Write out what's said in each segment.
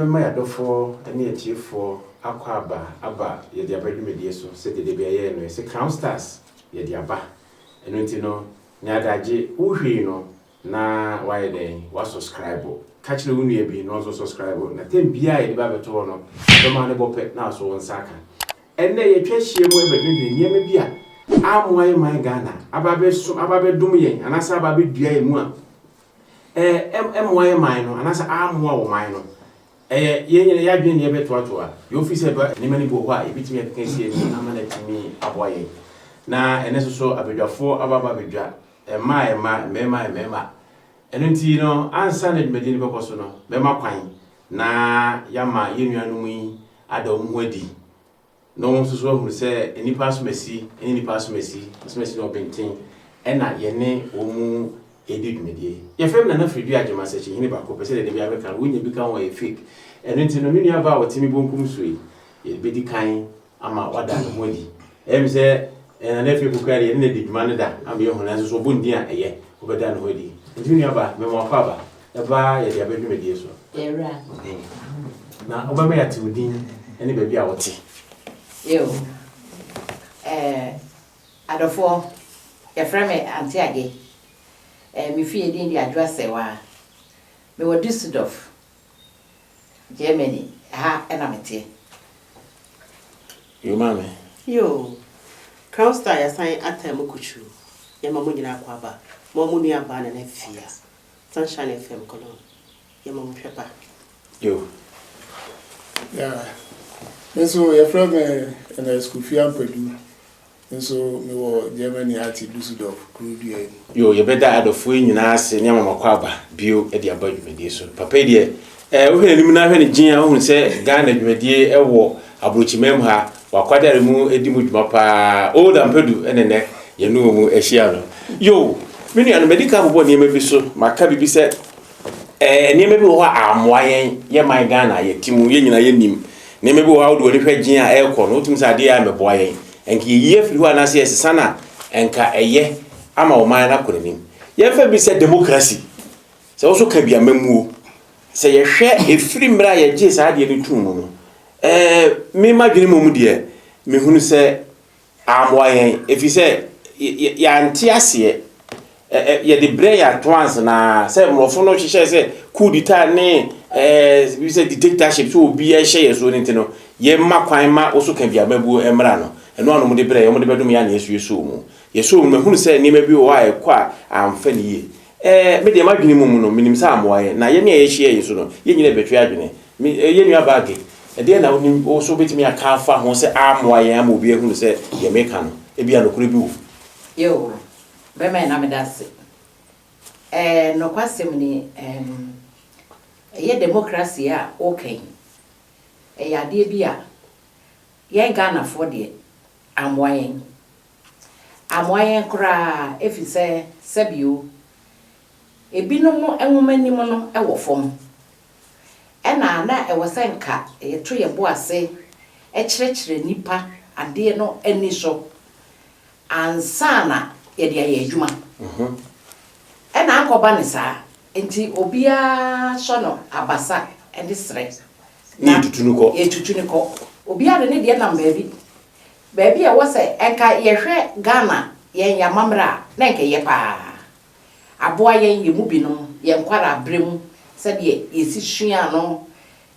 my adofo any a chief for Aquaba, Abba, ye the abedimedi so, said the baby, no, say Crown Stars, ye the Abba, and you know, Nyadaji, Uhi, no, na why they was subscribe. Catch the Unia be no subscribe. Na ten BI the Babatono, the man about pet now so on Saka. And they a trash ye way between the near Bia. I'm why my Ghana, Ababe Dumie, and as Ababe Dia Mua. MY mine, and as I'm more mine. Ye been near Betwatua. You office about Nimani Boa, if me can see me a boy. Na and so Abida 4 Ababija, and my mema. And until you know, answer it Medina Bocosono, Mema Quine, na Yama Union Adam Wedi. No one who say any pass Messi, Messi no painting, and not your name or edit media. Your family enough to do a message in about Copper the American when you become a fake. And until no meaning about Timmy Bunkum Sui, it be the kind, Ama Wada Wedi. Say, and if you carry any demand that I'm your honest so bundia a year over done Wedi. And you know about Memo Papa, a bar at the Abbey Media. Now, Obama to Dean, any baby out. Yo, adofo, your friend Auntie Aggie, me feed in the address, me were Düsseldorf, Germany, and amity. You, mammy. Yo, Crown Star, assign at Mukuchu, Yamamuna Quaba, Momunia Ban and Fia, Sunshine FM Colon, Yamam Pepper. Yo, yeah. And so your friend and I school fear Pedu. And so me were Germany at Düsseldorf, Crudian. You better add of when you ask Yamama Quaba, Bio at the Abbey Media. Papa, dear, when you know any Gina who say Ghana, Media, a war, Abuchi Memha, or quite a remove Edimu Papa, old and Pedu, and then you know a shiano. Yo, many and medical boy near me so, my cabby said, near me what I'm why, ye my Ghana, ye Timu Yin. Maybe how do we pay Gina Elcon, no things idea I'm a boy, and he ye if you are not as sana, and ka a ye, I'm a man up with him. Ye ever be said democracy. So also can be a memu. Say a share a free mra just idea in 2 months. Me my dream, dear, me who say, I'm why, if you say, Yantiasie, ye the bray at once, na say, more for no, she say, could it we said dictatorship so be a share so intino ye ma also can be a mebu emrano and one of the bray on the bedroom yan yes you so ye so me who say ni maybe why kwa am fani me de madwene mu minim sam why na ye ne ye share so no ye nyina betwe adwene me ye nua bag e de na oni also betimi aka fa ho say am why am obi ehunu say ye meka no e bia no kure bi wo Yo, be me na me dase. No kwasem ni ye democracy a okay. Ya de bia ye Ghana for de amwayen kra efi se sebio ebinom enwomanim no e wo fom na e wosenka ye to ye bo ase e kirekire nipa ade no ani so ansana ye de ye adwuma na akoba ne saa enti obia sono abasa ende sre na tutunuko obia de ne de na baby e wose enka ye hwe Ghana ye yamamra na enka ye pa aboa ye mu binom ye nkwara abrem se de yesi hwia no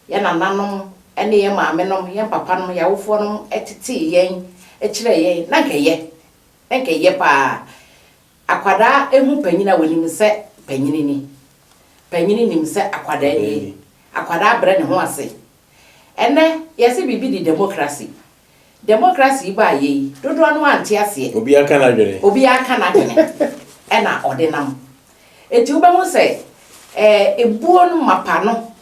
ye nananom ene ye maamenom ye papanom ye wofonom etete ye ekire ye na enka ye pa akwada ehu panyina wonim se panyini nim se akwada ni akwada abre ne ho ase ene yesi bibi di democracy ba ye dodo anu ante ase obi aka na dwene ena odinam eti uba mu se ebuo no mapa no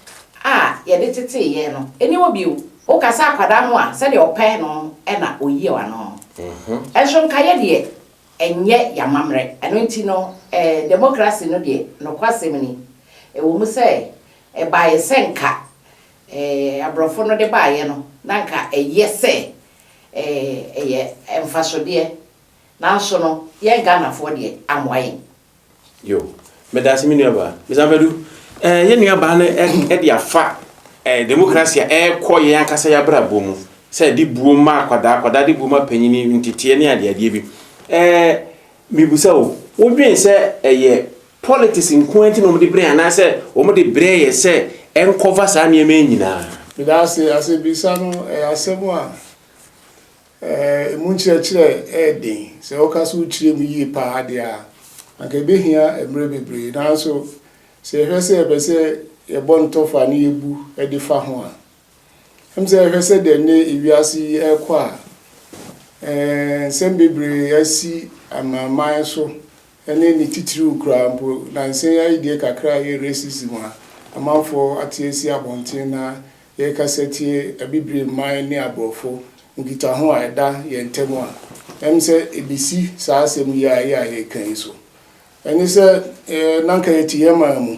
ye de tete ye no eni obi o kasa akwada ho a se de ope no ena oyi wa no enso nkaye de enye yamamre eno nti no democracy no de no kwasem ni wo mu se ba ye senka abrofo no de ba ye no nanka yese ye emfasode na so no ye Ghana fo de amwaye yo me da simi nuaba me samadu ye nuaba na e de afa democracy kɔ yɛn ankasa yɛabra bomu sɛ de buo ma akwadaa de buo ma panyini ntete ne adeade bi mibusa wo wodwen sɛ ɛyɛ politics nkoanti no mo de bre anaasɛ wo mo de bre yɛ sɛ ɛnkɔva saa nneɛma nyinaa ase bisa no asɛm a mu nkyerɛkyerɛ den sɛ woka so wokyerɛ mu yie paa de a anka ɛbɛhia mmerɛ bebree nanso sɛ yɛhwɛ sɛ yɛpɛ sɛ yɛbɔ ntɔfa ne yɛbu de fa ho a ɛm sɛ yɛhwɛ sɛ dɛ ne ewiase yi ɛkɔ a nsɛm bebree asi amaman so ɛne ne titiri kura mpo na nsɛm ayi deɛ kakra yɛ racism a amanfoɔ ate asi abɔnten na yɛkasa tie abibire man ne aborɔfo nkita ho a ɛda yɛn ntam a ɛm sɛ ebisi saa asɛm yi a yɛka yi so ɛne sɛ nanka yɛte yɛn man mu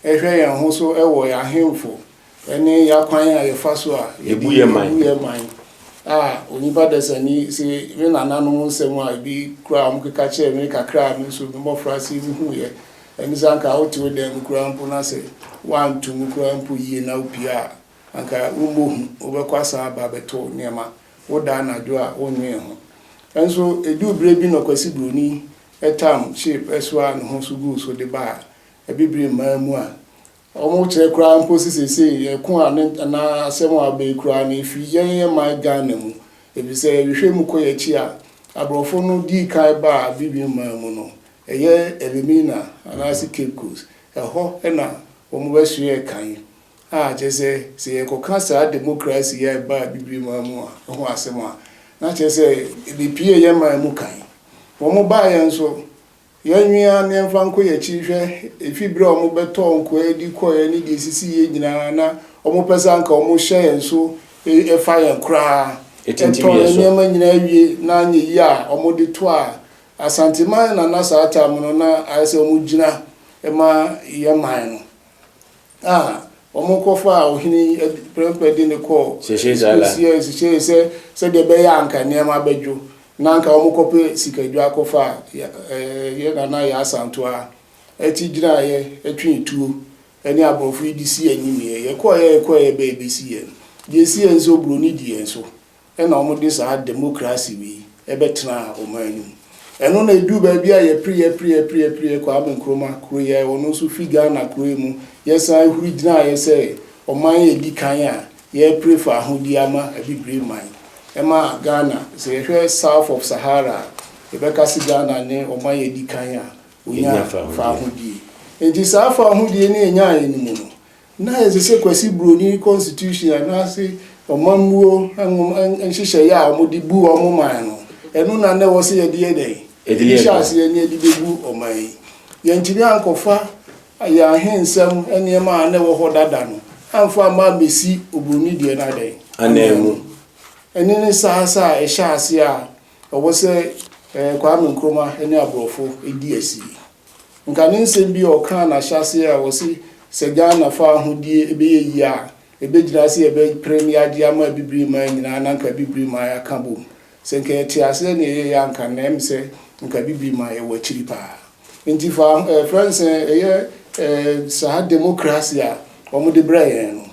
ɛhwɛ yɛn ho so ɛwɔ yɛn ahemfo ɛne yɛakwan a yɛfa so a yɛbu yɛn man onipa dasani sɛ me nananom nsɛm a bi kura mo keka kyerɛ me kakra me nso me mmɔfra se hu yɛ ɛne sɛ anka wote wo dan kura mpo na sɛ woanto mu kura mpo yie na wopie a anka wommɔhu wobɛkɔ asa aba bɛtɔ nneɛma woda anadwo a wonwee ho ɛnso ɛdu berɛ bi na Kwasi Broni ɛtam shape ɛso a ne ho so gu so de ba a ɛbibire mmaa mu a ɔmo kyerɛ kura mpo sisese yɛko a na asɛm a bɛyi kura na efi yɛn man Ghana mu ebisɛ yɛhwɛ mu kɔ yɛkyi a aborɔfo no di kan ba a bibire mmaa mu no ɛyɛ Elimina anaasɛ Cape Coast ɛhɔ ɛna ɔmo bɛsua kan a kyerɛ sɛ yɛkɔka saa democracy yɛ ba a bibire mmaa mu a ɛho asɛm a na kyerɛ sɛ ebipie yɛn man mu kan wɔn ba yɛn nso yɛnwia ne mfa nko yɛkyi hwɛ efibire ɔmo bɛtɔ nko edi kɔ yɛn ne de sisi yɛ nyinaa na ɔmo pɛsa nka ɔmo hyɛ yɛn so ɛfa yɛn koraa ɛtɔ nneɛma nyinaa wie na nye yi a ɔmo de to a asanteman na saa tam no na ayɛ sɛ ɔmo gyina ɛma yɛ man no ɔmo kɔfa a ohini prɛmpɛ de ne kɔ hyehyɛ sɛ de bɛyɛ anka nneɛma bɛdwo na anka ɔmo kɔpɛ sikadwa akɔfa yɛ nana yɛ asanto a ɛti gyina yɛ ɛtwe tuo ɛne aborɔfo yi de si anim yɛ yɛkɔ yɛ bɛɛ si yɛ deɛ si yɛ nso Broni di yɛn so ɛna ɔmo de saa democracy wi ɛbɛtena ɔmo anim ɛno na edu baabi a yɛpre Kwame Nkrumah kuro yɛ ɔno nso fi Ghana kuro mu yɛsan huri gyina yɛ sɛ ɔman yɛ di kan a yɛpre fa ahodi ama abibire man ɛma Ghana sɛ yɛhwɛ south of Sahara yɛbɛka si Ghana ne ɔman yɛ di kan a onya fa ahodi enti saa fa ahodi ne enya yɛ ne mu no na yɛ sɛ Kwasi Broni constitution anaasɛ ɔmanmuo nhyehyɛ yɛ a ɔmo de bu ɔmo man no ɛno na ne wɔ sɛ yɛde yɛ dɛn ɛhyɛase yɛ ne yɛde bɛbu ɔman yi yɛntumi ankɔfa yɛ ahensɛm nneɛma a ne wɔ hɔ dada no amfa ama bɛsi Obroni deɛ na dɛn anamu ɛne ne saa a ɛhyɛase a ɔwɔ sɛ Kwame Nkrumah ne aborɔfo ɛdi asi nka ne nsɛm bi ɔka na hyɛase a wɔsi sɛ Ghana fa ahodie ɛbɛyɛ yi a ɛbɛgyina sɛ yɛbɛpre ne ade ama bibire man nyinaa na nka bibire man aka bom sɛ nka yɛte ase ne yɛyɛ anka na ɛm sɛ nka bibire man yɛwɔ akyiri paa nti fa friends ɛyɛ saa democracy a wɔn de brɛ yɛn no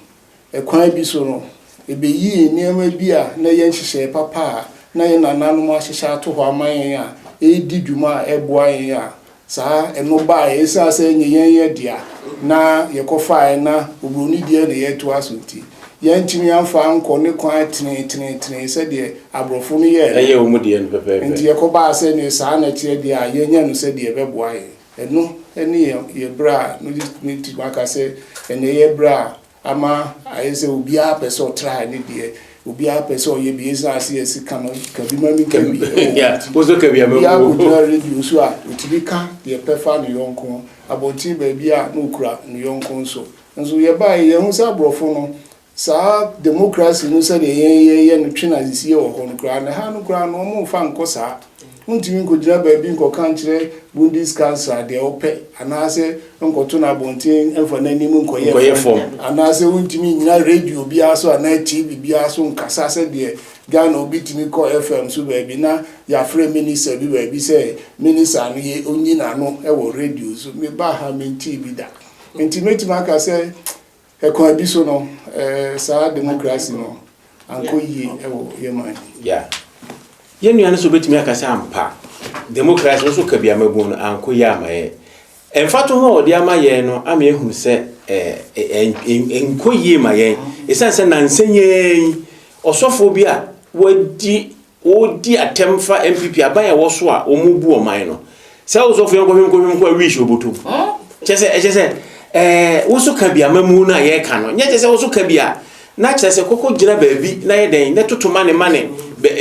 ɛkwan bi so no ɛbɛyi nneɛma bi a na yɛn hyehyɛ papa a na yɛn nananom ahyehyɛ ato hɔ ama yɛn a ɛdi dwuma a ɛboa yɛn a saa ɛno ba a yɛsa sɛ nyɛ yɛn yɛ dea na yɛkɔfa na Obroni deɛ na yɛto aso nti yɛntumi amfa nkɔ ne kwan tenetene sɛdeɛ aborɔfo no yɛ ɛyɛ wo mu deɛ no pɛpɛpɛ nti yɛkɔba sɛ ne saa na kyerɛ deɛ a yɛnya no sɛdeɛ ɛbɛboa yɛn ɛno ɛne yɛ brɛ a no ti maka sɛ ɛne yɛ brɛ a ama ayɛ sɛ obiara pɛ sɛ ɔtra ne deɛ obiara pɛ sɛ ɔyɛ bi ɛsɛ ase yɛsi ka no kabi ma mi kabi woso kabi ama ya kudura radio so a otiri ka deɛ pɛfa ne yɔnko abɔnten baabi a na okura ne yɔnko nso yɛba yɛn ho sɛ aborɔfo no saa democracy no sɛ deɛ yɛn no twena sisi wɔ hɔ no kura na ha no kura no ɔmo fa nkɔ saa ntumi nkɔgyina baabi nkɔka nkyerɛ Bundeskanzler deɛ ɔpɛ anaasɛ nkɔto na abɔnten ɛmfa n'anim nkɔyɛ fam anaasɛ ntumi nyina radio biara so anaa TV biara so nkasa sɛ deɛ Ghana obi tumi kɔ FM so baabi na yɛafrɛ minister bi baabi sɛ minister no yɛ onyi n'ano ɛwɔ radio so me ba ha me TV da nti metumi aka sɛ ekwan bi so no sa democracy no anko yi ewo yeman yeah ye nuane so betimi akasa ampa democracy so ka bia mabu no anko yi amaye emfato ho odi amaye no ama ehunu se enko yi maye esanse nansenye osofo bi a wodi atemfa MPP abaya wo so a omubu oman no se osofo yenko wish obotu chese wo so ka bia mamu na ye ka no nya chese wo so ka bia na chese koko gina baabi na ye den na totoma ne mane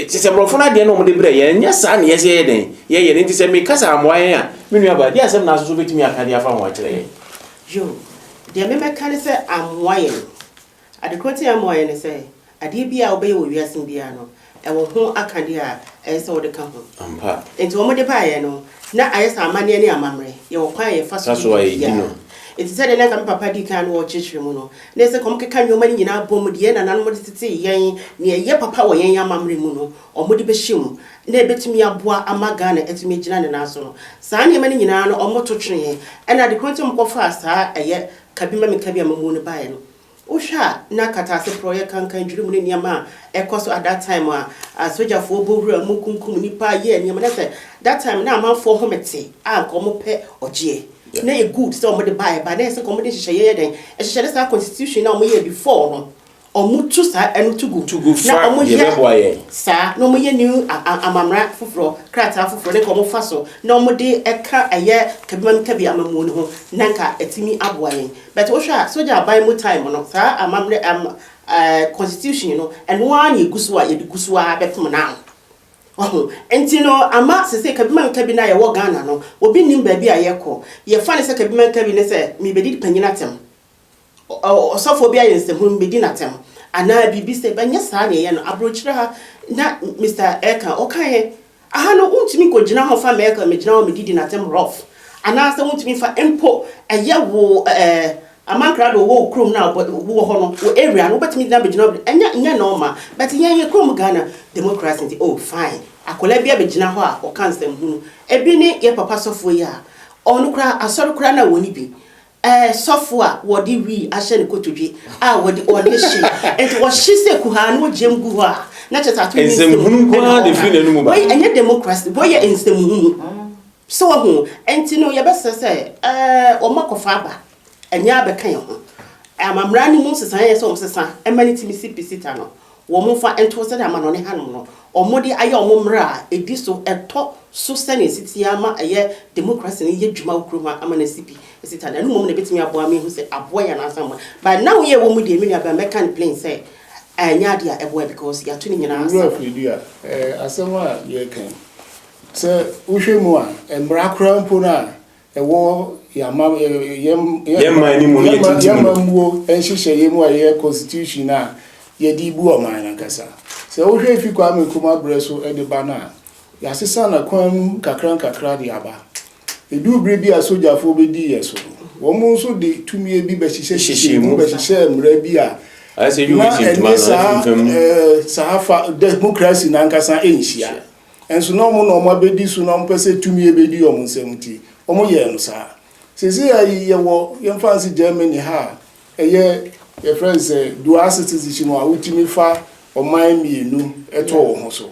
chese brofo na de no mo de bre ye nya sa na ye se ye den ye nti se me kasa amoan a menu aba dia asem na so betimi akade afa ho akire yo de me meka se amoan adekoti amoan ne se ade bia obeye wo wiasin bia no ewo ho akade a se wo de ka ho ampa enti wo mo de ba ye no na ayesa amane ne amamre ye wo kwan ye fa so ye no it is said that papa di kan wo chichiri mu no na se kom keka nyoma ni nyina bom de na nanom de tete yen ne ye papa wo yen amamre mu no omo de behim na ebetumi aboa amaga na etumi gina ne naso no saa ne mani nyina no omo to twene e na de konti mo kofa saa eye kabima me kabia mamu no bae no ohwa na kata se proye kankan dwiri mu ne niama ekoso at that time a soldier fo bowura mu kunkum nipa ye niama na se that time na amanfo ho mete a komo pe ogie na e good so mo de buy ba na se komo de hihye den e hihye sa constitution na mo ye before no omo tu sa enu to go na omo ye sa no mo ye new amamra foforo krata foforo ne komo fa so na omo de eka eye kabi amamu no ho na nka etimi aboyen but wo hwa soldier buy mo time no sa amamre constitution no and one ye gusuwa ye gusuwa betum na enti no ama se kabima kabi na ye wo Ghana no obi nim ba bi ayeko ye fa ne se kabima kabi ne se mi bedi panyina tem osofo bi ayen se hu bedi na tem ana bibi se banya sa ne ye no abrochira ha na Mr. Eka okaye aha no untimi ko gina ho fa meka me gina ho me didi na tem rough ana se untimi fa empo eye wo amankra do wo krom na wo ho no wo area no betimi na be gina enya normal but yen krom Ghana democracy oh fine akola bia be gina ho a o kan sem hunu ebi ni ye papa sofo ya onu kra asori kra na woni bi sofo a wodi wi ahye ne kotodwe a wodi one shi enti wo shi se ku ha no gem gu ho a na cheta to ensem hunu kwa de fi na nu mu ba enya democracy boy ensem hunu so ho enti no ye be se o makofa ba enya be kan ho amamra ni mu sesan ye so o sesan emaniti mi sipita no wo mo fa ento se da ma no ne hanom no omodi aye omomra edi so eto so sene sitiama aye democracy ni ye dwuma okroma amana sipi sita na no mom na betimi aboa me hu se aboa ya na asam but now ye wo mu de me nua ba mekan plain say anya dia eboa because ya tuni nyina asam afidua asama ye kan se uhwemu a emra krampo na ewo yama yema ni mu ye tinti yama muo enhihye yemu aye constitution na ye di bu o man na kasa se wo hwe fi kwa me kuma breso e de bana ya sesa na kwam kakra de aba edu bre bi a soldier fo be di yeso wo mu so de tumi bi be hihye mu be hihye mra bi a ase you wish to man sa democracy na nkasa enhia enso no mo no mo be di so no mo pese tumi be di o mo nsem o mo ye no sa sezi ayi ye wo ye fancy Germany ha eye your friends say dual citizenship wa utimi fa o man mienu eto wo ho so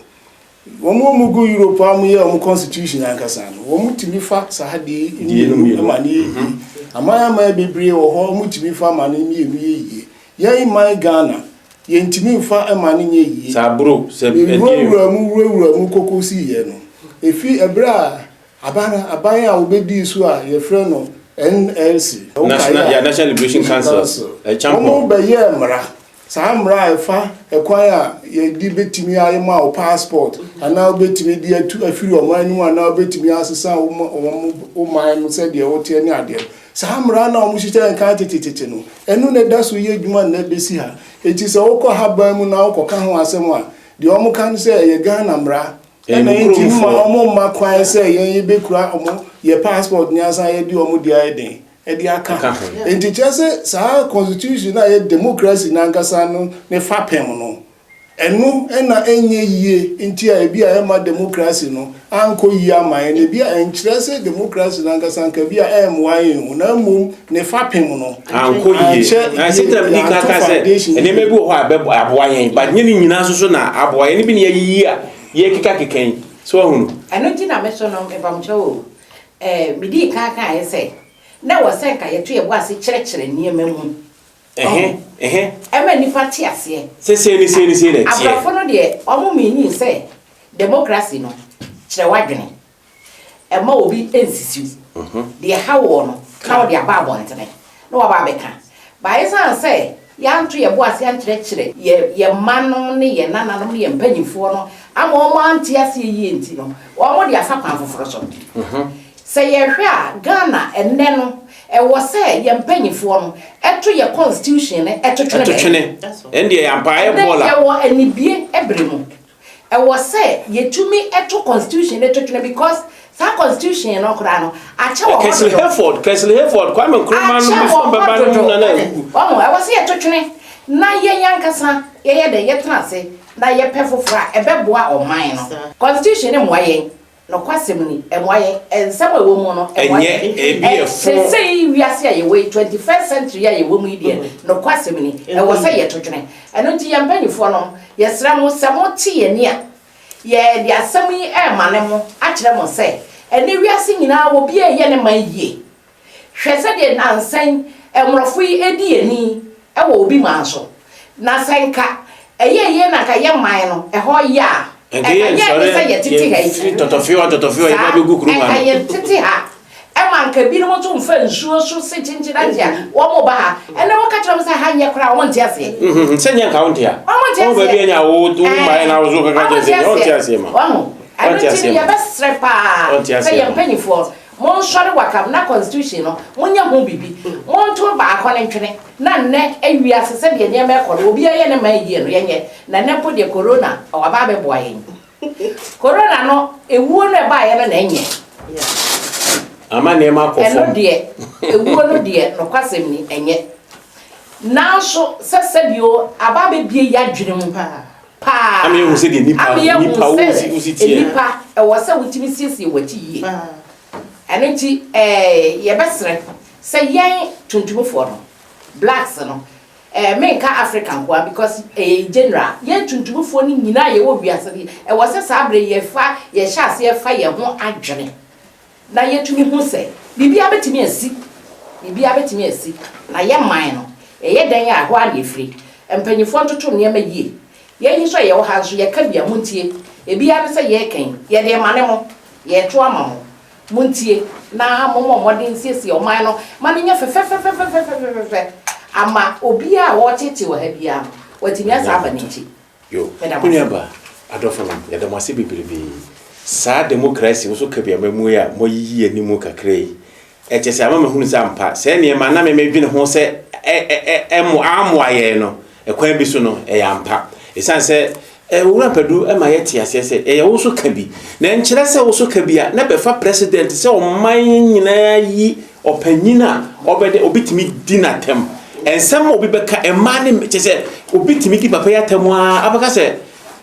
wo mu go Europe amu ye o constitution ankasa no wo mu timi fa sahade ni mani amaya bebre wo ho mu timi fa mani mienu ye ye man Ghana ye ntimi fa mani nye ye sabro se wura mu kokosi ye no efi ebra abana a obedi so a ye frɛ no NLC National Liberation Council champion be ye mra sa mra efa ekwan a ye di betimi aye ma o passport ana betimi di atu afiri o man nu ana betimi asesa o man no se de o tie ni ade sa mra na o mu hite nka tete no enu ne da so ye dwuma na besi ha eti se wo kɔ haban mu na wo kɔ ka ho asɛm a de o mu kan se ye Ghana mra ena enti mo ma kwan se ye be kura omo ye passport ni asa ye di omo di aiden e di aka enti chese sa constitution na ye democracy na ngasa no ne fapem no enu na enye yie nti a ebi a ema democracy no anko yie aman na bi a enkyerɛ sɛ democracy na nkasa nka bi a emwan na mum ne fapem no anko yie na sitam ni kaka sɛ ene mebi wo hɔ aboa yɛn but nyini nyina so na aboa yɛn bi ne yie a ye kika kekan so ahunu ɛno ti na me so no ebamkyɛ o midi kaka ayɛ sɛ na wɔ sɛ nka yɛto yɛ bo ase kyerɛkyerɛ nneɛma mu ɛma nipa te aseɛ se ne tie abrafo no de ɔmo mini sɛ democracy no kyerɛ wadwene ɛma obi ensisiw de ha wɔ no ka de aba abɔntene na waba bɛka ba yɛsan sɛ yanto yɛ bo ase ankyerɛkyerɛ yɛ manom ne yɛ nananom ne yɛ mpanyimfoɔ no ama ɔmo ante aseɛ yie nti no ɔmo de afa kwan foforo so sɛ yɛhwɛ a Ghana ɛnɛ no ɛwɔ sɛ yɛ mpanyimfoɔ no ɛto yɛ constitution ne ɛtotwene ɛnde yɛ ampae bola ɛwɔ anibie ɛbere mu ɛwɔ sɛ yɛtumi ɛto constitution ne ɛtotwene because sa constitution no kora no akyɛ wɔ Kessel Hayford Kwame Nkrumah no before baba no na ɔmo ɛwɔ sɛ yɛtotwene na yɛn yankasa yɛyɛ de yɛtena ase na yɛpɛ foforo a ɛbɛboa ɔman no constitution ne mmoa yɛn no kwasem ni emoye ensam ewo mu no emoye say wiase a yewe 21st century a yewo mu ide no kwasem ni ewo say yetotwene eno nti yampanyifo no yesra mo samo tie ye ne a ye de asam yi e mane mo a kire mo say ene wiase nyina wo bia ye ne man yie hwese de nansan emrofo yi edi ani ewo obi manso na senka eye na ka ye man no eho ya totofio ya be gukuru ma aye tete ha e man ka bi no to mfa nsuo so se chinchira dia wo mo ba ha ene wo ka kire mo se ha nye kra wo ntia se se nya ka wo ntia wo ba bi nya wo tu ma na wo zo ka ka je wo ntia se ma wo anu ti ya besre pa se ye mpanyifo mon sori wakam na constitution no munya ho bibi mon to ba akọ ne ntwene na nne awia sese de ne ma ekọ obi aye ne ma yie no yenye na ne po de corona o ba be boa yen corona no ewuo no ba ye no na enye ama ne ma kofo eno de ewuo no de no kwasem ni enye nanso sese bio aba be bie ya dwene mu pa ami hu se de nipa wo si tie nipa e wo se wutimi siesie wati yie anenti ye besre se yen tuntumfo no blacks no menka African kwa because general yen tuntumfo ni nyina ye wo biase e wo se sabre ye fa ye hyase ye fa ye ho adwene na ye tumi hu se bibia betimi asi na ye man no ye dan ya ho ade firi empanyifo ntoto ne ma yie ye yi so ye wo ha so ye ka bia muntie ebia be se ye kan ye de mane mo ye to ama mo muntie na momo modern siesie o man no mane nya fe ama obi a wo tete wo ha bia watimi asa aba nchi yo kunyaba adofo no ya damase bibirebe sa democracy wo so ka bia mamu ya moyiyi animu kakrai etese ama mahunu sampa se ne ma na me dwene ho se amoaye no ekwan bi so no yampa esan se wura padu ma yete ase se wo so ka bi na nkyere se wo so ka bi a na befa president se o man nyina yi opanyina obede obitimi dinatem ensem obi beka emane chese obitimi di papa ya temu a abaka se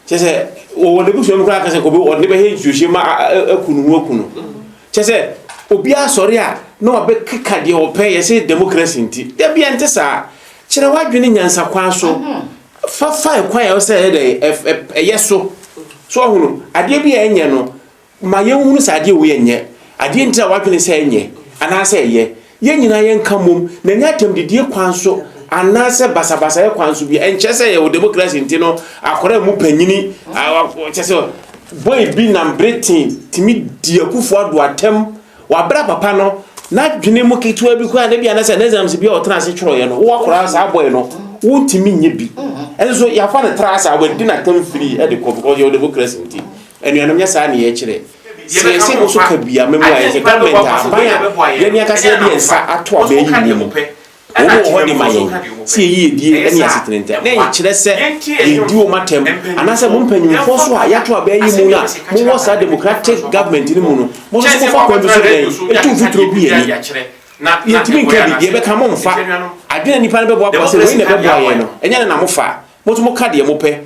chese o de busu mkra ka se ko bi o de be he juhye ma akunu chese obi asori a na obekeka de ope ye se democracy nti de bia nte sa kire wadwene nyansa kwan so fa kwan ya se de yeso so ohunu ade bia enye no ma yenhunu sa ade wo yenye ade nti a wadwene se enye ana se ye nyina yen kamom na nya tem didie kwan so ana se basabasa ye kwan so bi enche se ye o democracy nti no akora mu panyini chese boy bi na Britain timi die akufo ado atem wa bra papa no na dwene mu ketua bi kwa na bia na se na exams bi o tra se tworo ye no wo akora sa boy no wo timi nye bi enso ya fa na tra sa wa di na tem free e de ko because your democracy nti enuanam nya sa na ye kire se wo so ka bia memu aye se government abaya ye ni aka se bi ensa ato abayi ni mu wo ho ni mayen se yi die eni asitrente na ye kire se ye di o matem anase mo mpanyimfo so a ya to abayi mu na mo wo sa democratic government ni mu no mo so ko fa kwa bi so den etu vitro bi ye ni na ye timi nka bi ye be ka mo mfa adwena nipa na be boa kwa se we na be boa ye no enya na mo fa mo to mo ka de mo pe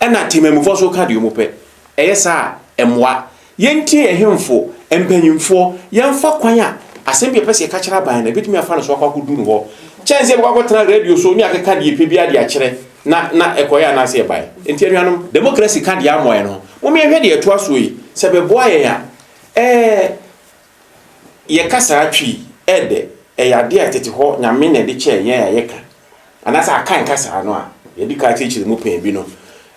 ɛna temamufo so ka de mu pɛ ɛyɛ saa ɛmoa yɛntie ɛhemfo empanyimfo yɛmfa kwan a asɛm bi pɛsɛ ka kyerɛ ban na bitumi afa no so akwa kodu no hɔ kyɛnse bɛkɔ tena radio so ni akeka de pe bia de akyerɛ na ɛkɔyɛ anase ɛban enti anuanom democracy ka de amoa no mo me hwɛ de ɛto aso yi sɛ bɛboa yɛn a yɛ kasa atwi ɛde ɛyade a tete hɔ nyame na de kyɛ yɛn a yɛka anase akan kasa no a yɛdi ka kyerɛ mu pɛn bi no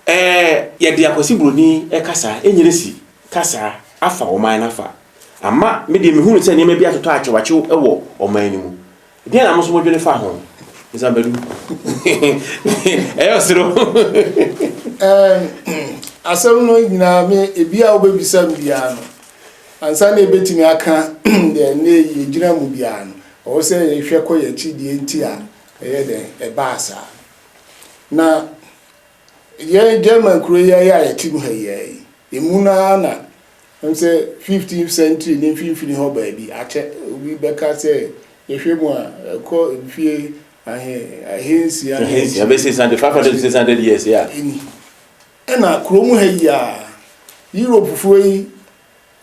yɛde akwasi broni ɛkasa enyiresi kasa afa ɔman nafa ama me de mehunu sɛ nneɛma bi atotɔ akyewakyew ɛwɔ ɔman ni mu deɛ na mo so modwene fa ho isabelu ɛyɛ sero asɛm no nyinaa me ebi a wobɛbisa m biara no ansa na ebetimi aka de ne yegyina mu biara no ɔwɔ sɛ yɛhwɛ kɔ yɛkyi deɛ nti a ɛyɛ de ɛbaasa na yɛ German kuro yɛ a yɛti mu ha yɛ emu na say 15th century ni fifini ho baabi akyɛ obi bɛka sɛ yɛhwɛ mu a kɔ fie ahensia bɛsi 500-600 years ya ɛna kurom ha yi a Europe fo yi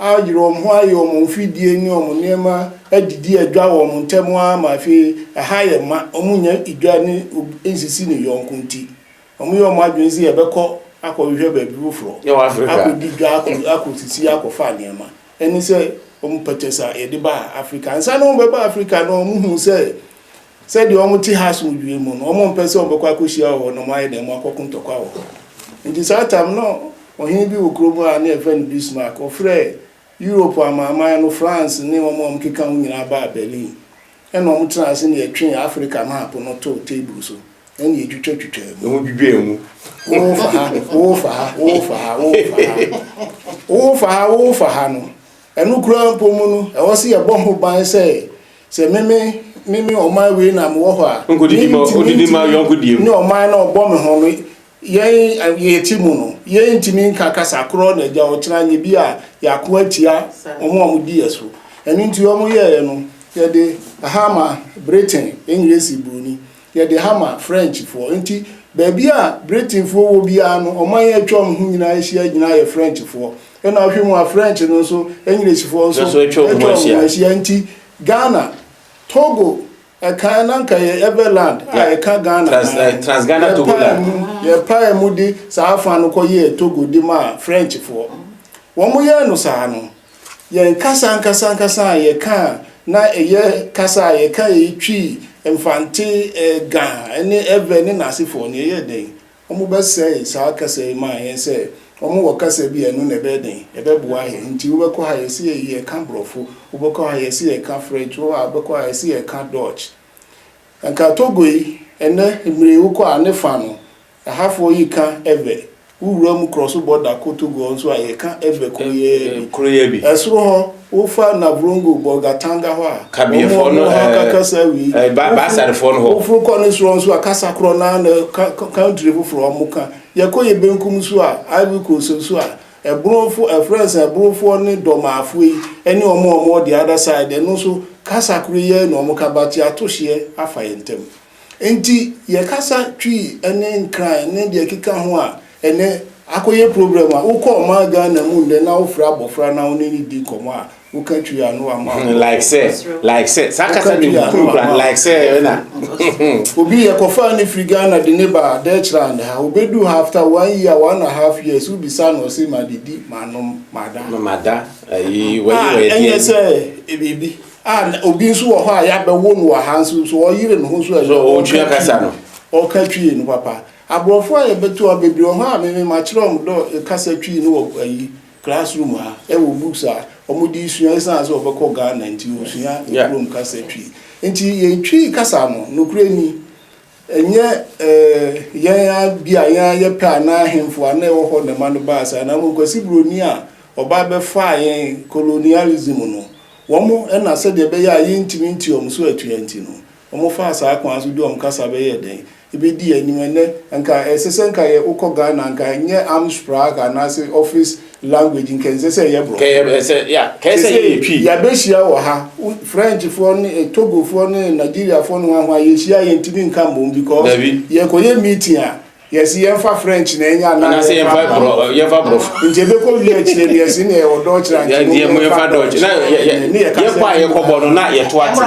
agiro mo ayɛ mo fidie ni mo nneɛma adidi adwa wɔ mo ntɛm a ma fe ha yɛ ma ɔmo nya idwa ni ensisi ne yɔnko nti ɔmo yɛ ɔmo adwen si yɛbɛkɔ akɔhwɛ baabi woforo akɔdi dwa akɔsisi akɔfa nneɛma ɛne sɛ ɔmo pɛtɛsa yɛde ba Africa nsa no bɛba Africa no ɔmo hu sɛ deɛ ɔmo te ha so dwie mu no ɔmo mpɛ sɛ ɔbɛkɔ akɔhyia wɔ no ɔmo ayɛ dɛm akɔko ntɔkwa wɔ nti saa tam no ɔhen bi wɔ kurom a ne ɛfɛ no Bismarck ɔfrɛ Europe amaaman no France ne ɔmo keka ho nyinaa ba Berlin ɛna ɔmo tena ase ne yɛtwe Africa map no to table so ɛne yɛtwitwa mu ɔmo bibie mu wofa no ɛno kura mpo mu no ɛwɔ sɛ yɛbɔ ho ban sɛ meme ɔman wei na mewɔ hɔ a odidi ma yɔnko die mu ne ɔman na ɔbɔ me ho no yɛti mu no yɛntimi nka kasa korɔ na agya ɔkyerɛ nye bi a yɛako atia ɔmo di yɛ so ɛno nti ɔmo yɛɛ no yɛde hama Britain English bruni yɛde hama French for nti baabi a Britain fo wo bia no ɔman yɛ twɔm ho nyinaa ahyia nyinaa yɛ French fo ɛna ahwɛ mu a French no so English fo so ahyia nti Ghana Togo ɛka na nka yɛ Everland a ɛka Ghana Transghana Togoland yɛ pa mu di saa afa no kɔ yɛ Togo di ma French fo wɔn mo yɛ no saa no yɛn kasa yɛka na ɛyɛ kasa yɛka yɛ twi Infante ga ene ever ne nasifo ne ye den omo be say saa kasa ma yen say omo wo kasa bi enu ne be den e be boa he nti wo be ko ha ye si ye ka brofo wo be ko ha ye si ye ka French wo be ko ha ye si ye ka Dutch anka Togo yi ene mire wo ko ane fa no hafo yi ka ever wura mu cross border ko Togo nso a ye ka ever ko ye bi esro ho wo fa na Brongo Bogatanga ho a kabiyefo no kasa wi ba sarefo no ho wo ko ne so nso akasa kro na country foforo omuka ye ko ye benkum so a Ivory Coast so a ebrofo France ebrofo ne domafo yi ene omo the other side no so kasa kro ye no omuka bati atohye afa yentem enti ye kasa twi ene nkran ne de kika ho a ene akoye problem a wo ko ma Ghana mu nde na wo fra bofra na wo ni di komo a wo kan twi anu ama like say sakasa ni program like say na obi ye ko fa ni free Ghana de neighbor Dutchland ha obedu after 1 year 1.5 years u bisa no say madidi manom mada ayi we enye say ebibi obi nso wo ho a ya be wo no wa hanso so o yire no ho so o twi akasa no o ka twi no papa abrofo a yebetu abebiri ho a me ma kyerɛ do kasa twi no wo ayi classroom ha e wo books a omudi sua san so obekɔ Ghana nti osua room kasa twi nti ye twi kasa no nokure ni enye yan bia yan ye pa na hemfo ana e wo ho ne manu ba sa na mo kwasi broni a oba be fa yen colonialism no wo mo e na se de be ya yin ntimi so atuanti no wo mo fa sa akwan so do kasa be ye den ebedi animene nka esese nka ye ukọ Ghana nka nye Amstrad na say office language nka sese ye bro kese ye twi ya be hia wo ha French for ne Togo for ne Nigeria for no ho ye hia ye ntimi nka mbom because ye ko ye meeting a yes yemfa French na enya na say yemfa brof njebe ko wi achire yes ne e odo chira nti ye mo yemfa dodge na ye kwa ye kobo no na ye to ati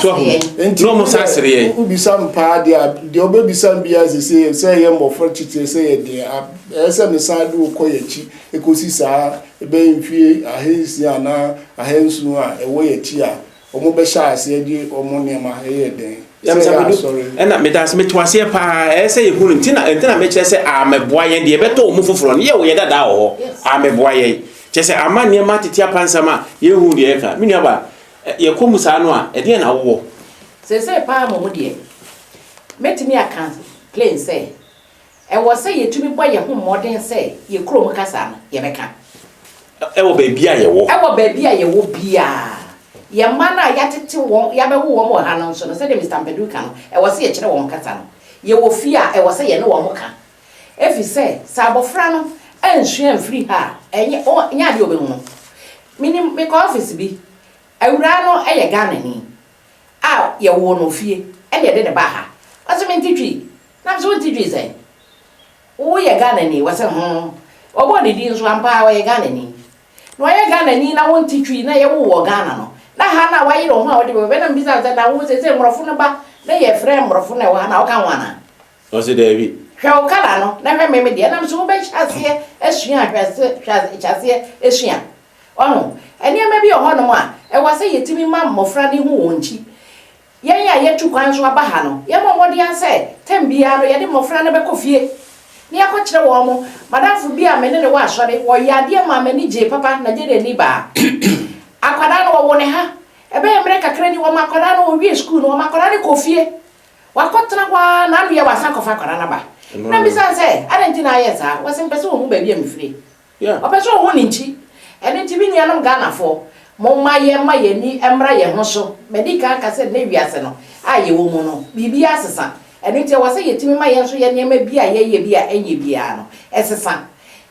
so no mo sasere ye ubisa mpa de obebisa bia say ye mo for chiche say ye de ese me sadu ko ye chi ekosi sa ebe mfie ahensi ana ahensu a ewo ye chi a omo be sha ase adi omo nema ye den ena medas metwase pa ese ye hunu ntina me kire se ameboa ye de beto omu foforo ne ye wo ye dada ho ameboa ye kire se amane ma tetia pansama ye hu de eka minu aba ye komu sa no a e de na wo se pa mo de metimi aka plain say e wo se ye tumi boye ho modern say ye krom kasa no ye beka e wo ba bia ye wo bia ye mana ya tete won ya be wo mo ha no so no se de Mr. Mpeduka no e wo se ye kire won kasa no ye wo fi a e wo se ye ne wo mo ka efi se sa abofra no enhwe free ha enye nya de obehu no minim me ko office bi awura no e ye Ghana ni a ye wo no fie e de ne ba ha aso me ntitwi na so ntitwi se wo ye Ghana ni wo se obo de di nso ampa wo ye Ghana ni no ye Ghana ni na wo ntitwi na ye wo Ghana no na ha na wa yiro ho a wo de be na mbisa za na wo se mrofo no ba na ye frɛ mrofo na wo ha na wo ka wana o se David hwa o kala no na hwa me de na mso wo be chase asua hwase chase asua ono eni ama bi ho no mo a e wa se yetimi ma mmofra ne hu wonchi yen ya yetu kwan so aba ha no ye mo mode ase tembia no ye de mmofra ne be kofie ni akokire wo mo madamfo bi a mene ne wa asore wo yade ma mani je papa na je de ni ba akwada no wo ne ha ebe emre kakra ni wo makwada no wi school no makwada ne kofie wakotra kwa na anu ye wasa kofa kwada na ba na mi san se adentina yesa wasen pese wo mu ba bi amfiri opese wo ni nchi ene ti bi nuanom Ghana fo mo ma ye ni emra ye ho so medical ka se ne wiase no aye wo mu no bibi asesa ene ti wase yetimi ma ye so ye niam bi a ye bi a enye bi a no esesa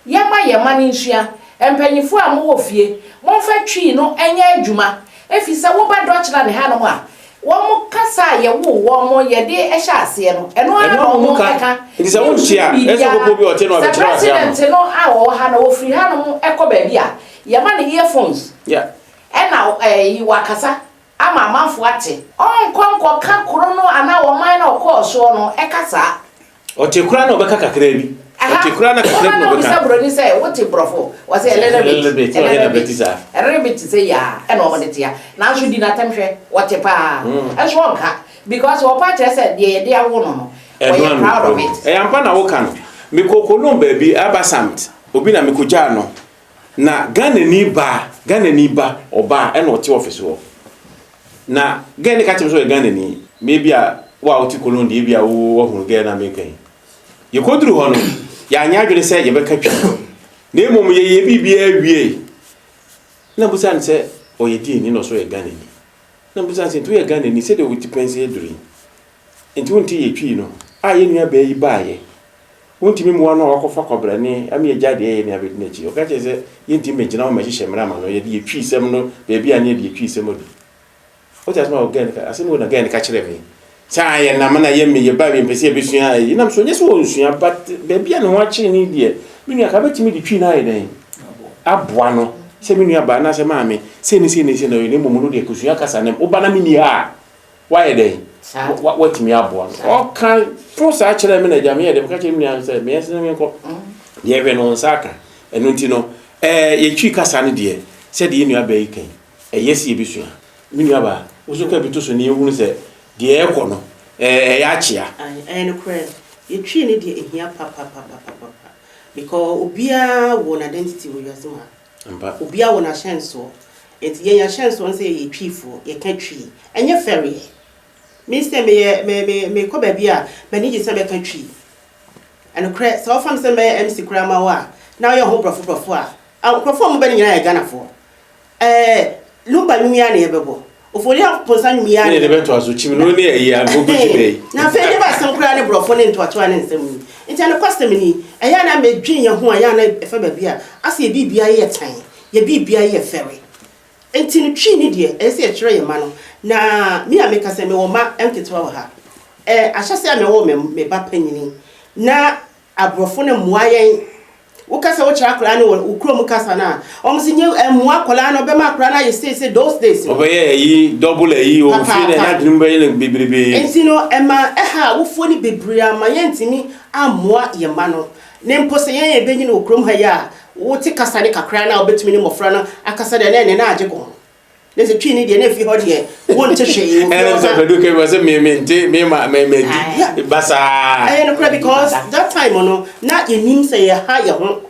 ye ma ni nsua empanyifo a mo wo fie mo fa twi no enye adwuma efisa wo ba do kira ne ha no a wo mo kasa ye wo mo ye de ehya ase no eno a mo ka it is a wonchia eso go bi o te no be kira ase president no a wo ha na wo free ha no ekọ ba bi a ye ma ne earphones ena wakasa ama amanfo ate onkonko ka kuro no ana wo man na okọ so no ekasa o te kura na obeka kakra bi o te kura na kakra no obeka sabro ni say what te brofo was a little bit say ya ena o de tia na so di na temhwe what te pa eso onka because wo pa say de de awo no we are proud of it e ampa na wo kan me kokolo ba bi abasamt obi na me koja no na Ghana ni ba oba ena o te office wo na Ghana ka timso Ghana ni maybe a wa oti kolondi bia wo hunu Ghana me kan ye koduru ho no ya nya adwene se ye beka twa na emom ye bibia awie na busan se o ye di ni no so ye Ghana ni na busan se to ye Ghana ni se de wo tipense ye duri enti wonti ye twi no a ye nua ba yi ba ye wonti mi mo na wakofa kobra ni am ye jade ye ni abedi na chi o ka che se ye nti me gina o ma hihye mra ma no ye di twi sem no be bia ni ye twi sem do o ta sma o Ghana ka asem na Ghana ka kire me cha ye na mana ye me ye ba be pese be sua ye nam so nye so nsua but be bia no wa chi ni die mi nua ka betimi di twi na ye den aboa no se mi nua ba na se ma me se ni na ye ni mo no de kusua kasa nem o ba na mi ni ha wa ye den what me aboa o kan force a kire me na jame ye de ka kire mi nua se me se me ko ye we no nsaka enu nti no ye twi kasa ne de se de ye nua ba yi kan yesi ye bi sua mi nua ba wo so ka bi to so ne ehunu se de ekọ no ya chia no credit ye twi ne de ehia papa because obia won identity wo yasema ampa obia won a chance enti ye ya chance won say ye twifo ye ka twi enye ferry Mr. me ko ba bia ba ni je se be ka twi and credit so fam se me MC Krama wa now your home profo a profo mo ba ni nyina ya Ghana fo lumba nwia na ye bebo ofoli aposa nwia ne be to aso chimi no ne eyi agogo chimi na fe de ba san kura ne brofo ne ntoato ne nsem ni ntia ne custom ni eya na medwin ye ho aya na efa ba bia ase bibia ye tan ye bibia ye ferry enti ne twi ni de ese ye kire ye ma no na mi ameka se me wo ma enketwa wa ha ahyase a me wo me ba panyini na abrofo ne muayen ukasa wo cha akra ne wo krom kasa na omsi nye mua kola no be ma akra na say those days oboye yi double yi o fi na na drum be bebrebe enti no ema ha wo fo ni bebre ama yentimi amua ye ma no ne mpo se yen ye benyi no krom ha ya wo ti kasa ne kakra na obetumi ne mofra no akasa de na age ko ne se twi ni de na fi ho de won te hwe and so bedu ke was me basa no because that time no na yenim say ye ha ye ho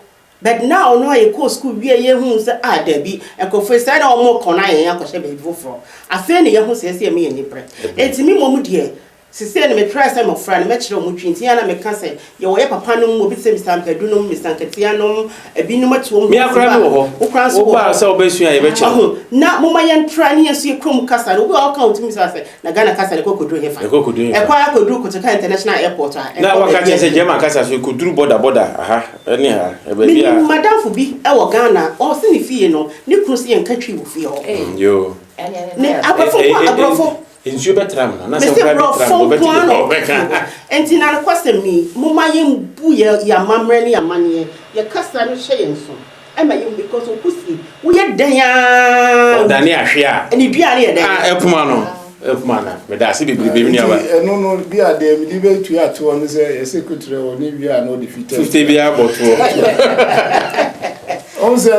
but now no ye ko school wie ye hu say da bi e ko fe say na o mo kona ye akose be foforo afa ne ye hu say say me ye ni pre etimi mo mu de sisi ne me try say mo fra ne me kire mo twinti ya na me ka say ye wo ye papa no mo bi say misampadu no misanketia no ebi no matu mo me akra me wo ho wo ba say obesua ye be kire na mo ma ye try ne ye so ye krom kasa no wo ka utimi say na Ghana kasa ne kokoduro he fa e kwa kokoduro Kotoka International Airport na waka che say German kasa so kokoduro border aha eni ha e be bia madam fu bi e wo Ghana o se ne fie no ne kru se ye nkatwi wo fie ho yo ne abrofo Insu betram na se betram beti enti na kwasem ni moma yem bu ya mamre ni amane ye kasa no hye yenso ema yem because okusi wo ye dan ya dani ahwe a eni bia ne ye dan epuma na me da se bebrebe ni aba no bia de mi libe tu ato no se executive o ni bia no defeat 50 bia boto Onse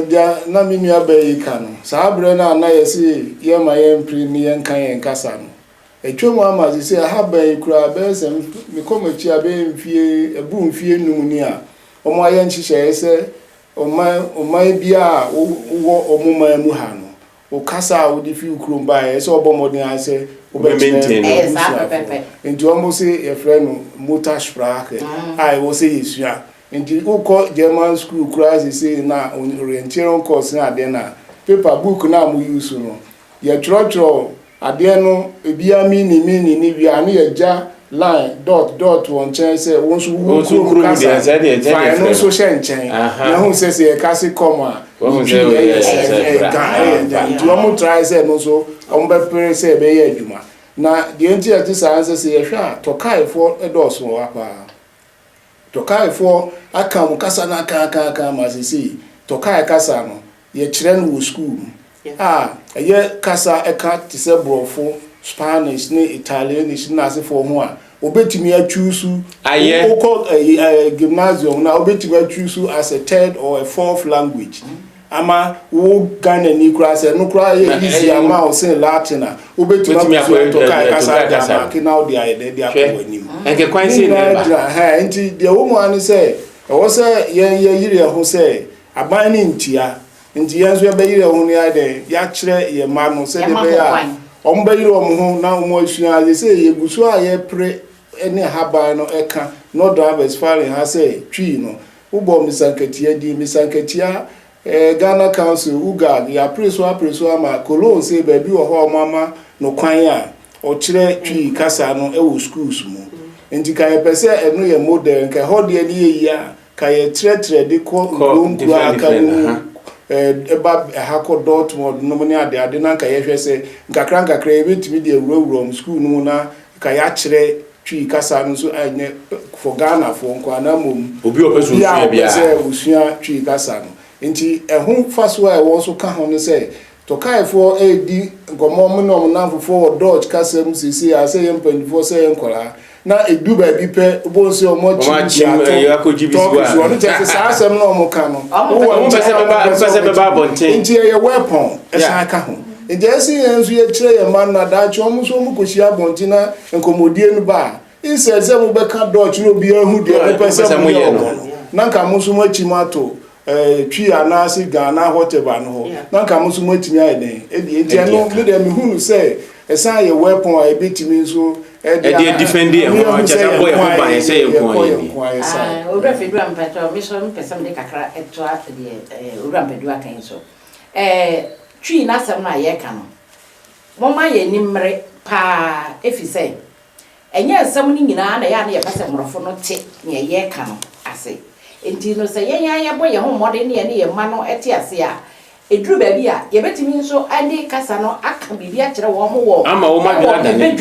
dia na mi nua ba yi ka no saabre na yesi ye ma ye mpri ni ye nkan ye nkasa no etwemu ama se ha ba yi kura be se mi komachi abe mfie ebu mfie num ni a omo aye nhihye se oma bia wo omuma mu ha no o kasa wo di fi ukrum ba ye se obomodin ase o be maintain nti omo se ye frɛ no Muttersprache ai wo se yesua nti uko German school class say na orientation course na ade na paper book na mu use no ye trotro ade no ebia mini bia no ye ja line dot won chen say won so wo kasa fa no so shenchen na hu say ye kasi koma won say nti o mu try say no so o mbe pere say be ye adwuma na de nti ati say ye hwa to kai for edoso wa pa Tokai for aka mu kasa na aka ma sisi tokai kasa no ye kire no school ye kasa eka ti se brofo Spanish ni Italian ni na se for ho a obetimi achusu oko gymnasium na obetimi achusu as a third or a fourth language ama wo Ghana ni kura se no kura ye easy ama o se Latin obetimi tokai kasa ma kina o dia akwanim enke kwan se na enti de wo mu ani se wo se ye yire ho se aban ni ntia nti yenso ye be yire ho ni ade ya kire ye ma no se de be ya o mba yire o mu ho na o mu asua ye se ye gusu a ye pre ene haba no eka no drivers fare ha se twi no ubo misanketia di misanketia Ghana Council uga ya preso ama kolon se baby wo ho mama no kwan a o kire twi kasa no e wo schools mu enti ka ye pese eno ye model ka ho de ni ye ya ka ye tre de ko ngru aka mu eba ha ko Dortmund no mo ni ade na ka ye hwe se nkakra ye betimi de ewurawura school no na ka ya kire twi kasa no so anye for Ghana for nkwa na mom obi opesu twi bia se usua twi kasa no nti ehun faso a wo so ka ho no se to kai for di gomo mo no na for Dutch kasa mu sisi a se yempandifo se yenkola na edu ba bi pe bo se o mo chi ya ko jibi swa so no tese sa asem no mo ka no wo pese be ba bonten nti ye weapon esa ka ho nti esi enzu ye kire ye man na da cho mo so mo ko shia bonten na enkomodie no ba inse se mo be ka Dutch no bi ahu de pese mo ye no na nka mo so mo chi mato twi anasi Ghana whatever no na nka mo so mo timi ayi enti no me de me hunu say esa ye weapon a ebetimi so defend him o chata boy ho ban say ye ko ye ora fedu ampato me so mpesam de kakra eto a de ora ampedu akan so twi na asem na ye ka no moma ye nimre pa efise enye asem ni nyina na ya na ye pese mrofo no te ne ye ka no ase enti no say ya boy ho mode ne ye ma no ete ase a edru ba bi a ye betimi so ande kasa no aka bibia kire wo mo wo ama wo ma bi da ne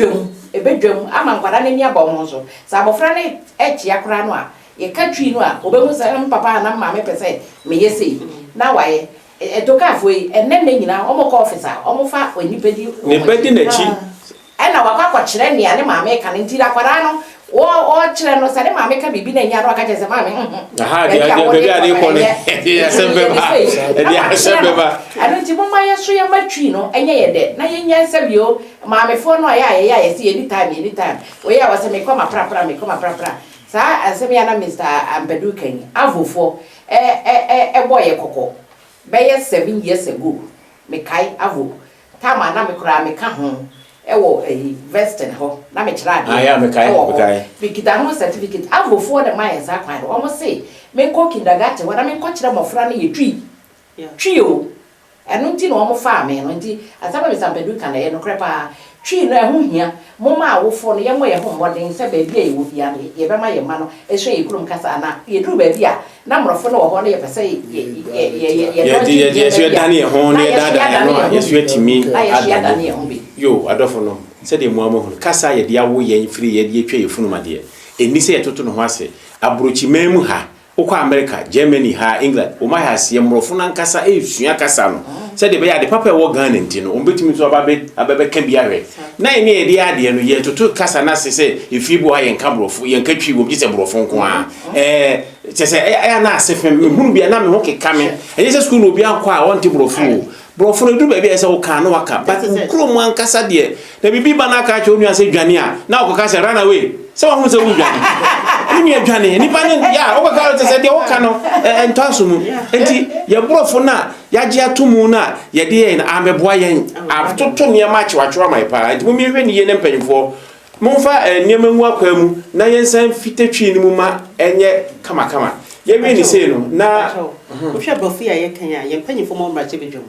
ebedwam ama nkwara ne nia bɔ mo so sa abofra ne ekyia kora no a ye ka twi no a obehu sa papa na mama me pese me yesi na waye etoka foi enne ne nyina omoko officer omofa onipedi ne bedi na chi ena wakwa kyerɛ nea ne maame ka ne ntira kwara no o kyerɛ no sɛ ne maame ka bibi na nya no aka kyerɛ sɛ maame aha de baabi ade ko ne ya sembe ba ano nti mo ma yeso ya matwi no enye ye de na ye nya nsabio maame fo no ya si anytime we ya wase me koma pra sa asem ya na Mr. Ampadu Kenny avofo boye kokko be ye 7 years ago me kai avo tama na me kura me ka ho ewo Western ho na me kira ade ya me kai bikita no certificate avofo de my za kwan o mo say me ko kindergarten wona me ko kira mofra na ye twi o eno nti no o mo fa me no nti asaba Mr. Ampadu kan ye no krepa twi no eho hia mo ma awofo no ye mo ye ho modern se ba bia ye wo bia ye be ma ye ma no e so ye kurum kasa na ye duru ba bia na mrofo no wo ho no ye pese ye so dani ho ne dada no ye so atimi yo adofo no se de mo amahunu kasa ye de awo ye firi ye de atwa ye funuma de eni se ye toto no ho ase abrochi memu ha ukwa America Germany ha England o ma ha se mrofo na nkasa esua kasa no se de be ya de papa wo Ghana ntino o betimi so ababe ka bia hwe na ene ye de ade no ye toto kasa na se efibo ha ye nka brofo ye nka twi wo bi se brofo nko a se ya na asefem hunu bia na me ho keka me enye se school obi akwa a wonte brofo no du ba bia se wo ka no waka but krom ankasa de na bibi ba na aka cha onua se dwane a na okoka se run away se wo hu se wo dwane ni adwane ni pa ne ya okoka se de wo ka no entaso mu enti ye brofo na ya je atomu na ye de ye na ameboa yen atoto ne ma chiwachiwa mai pa enti mo mi hwe ni ye ne mpanyfo momfa niema ngu akwa mu na yensan fitatwi ni mu ma enye kama ye wi ni sei no na wo hwe brofo ya ye kan ya ye mpanyfo mo mra che bedwom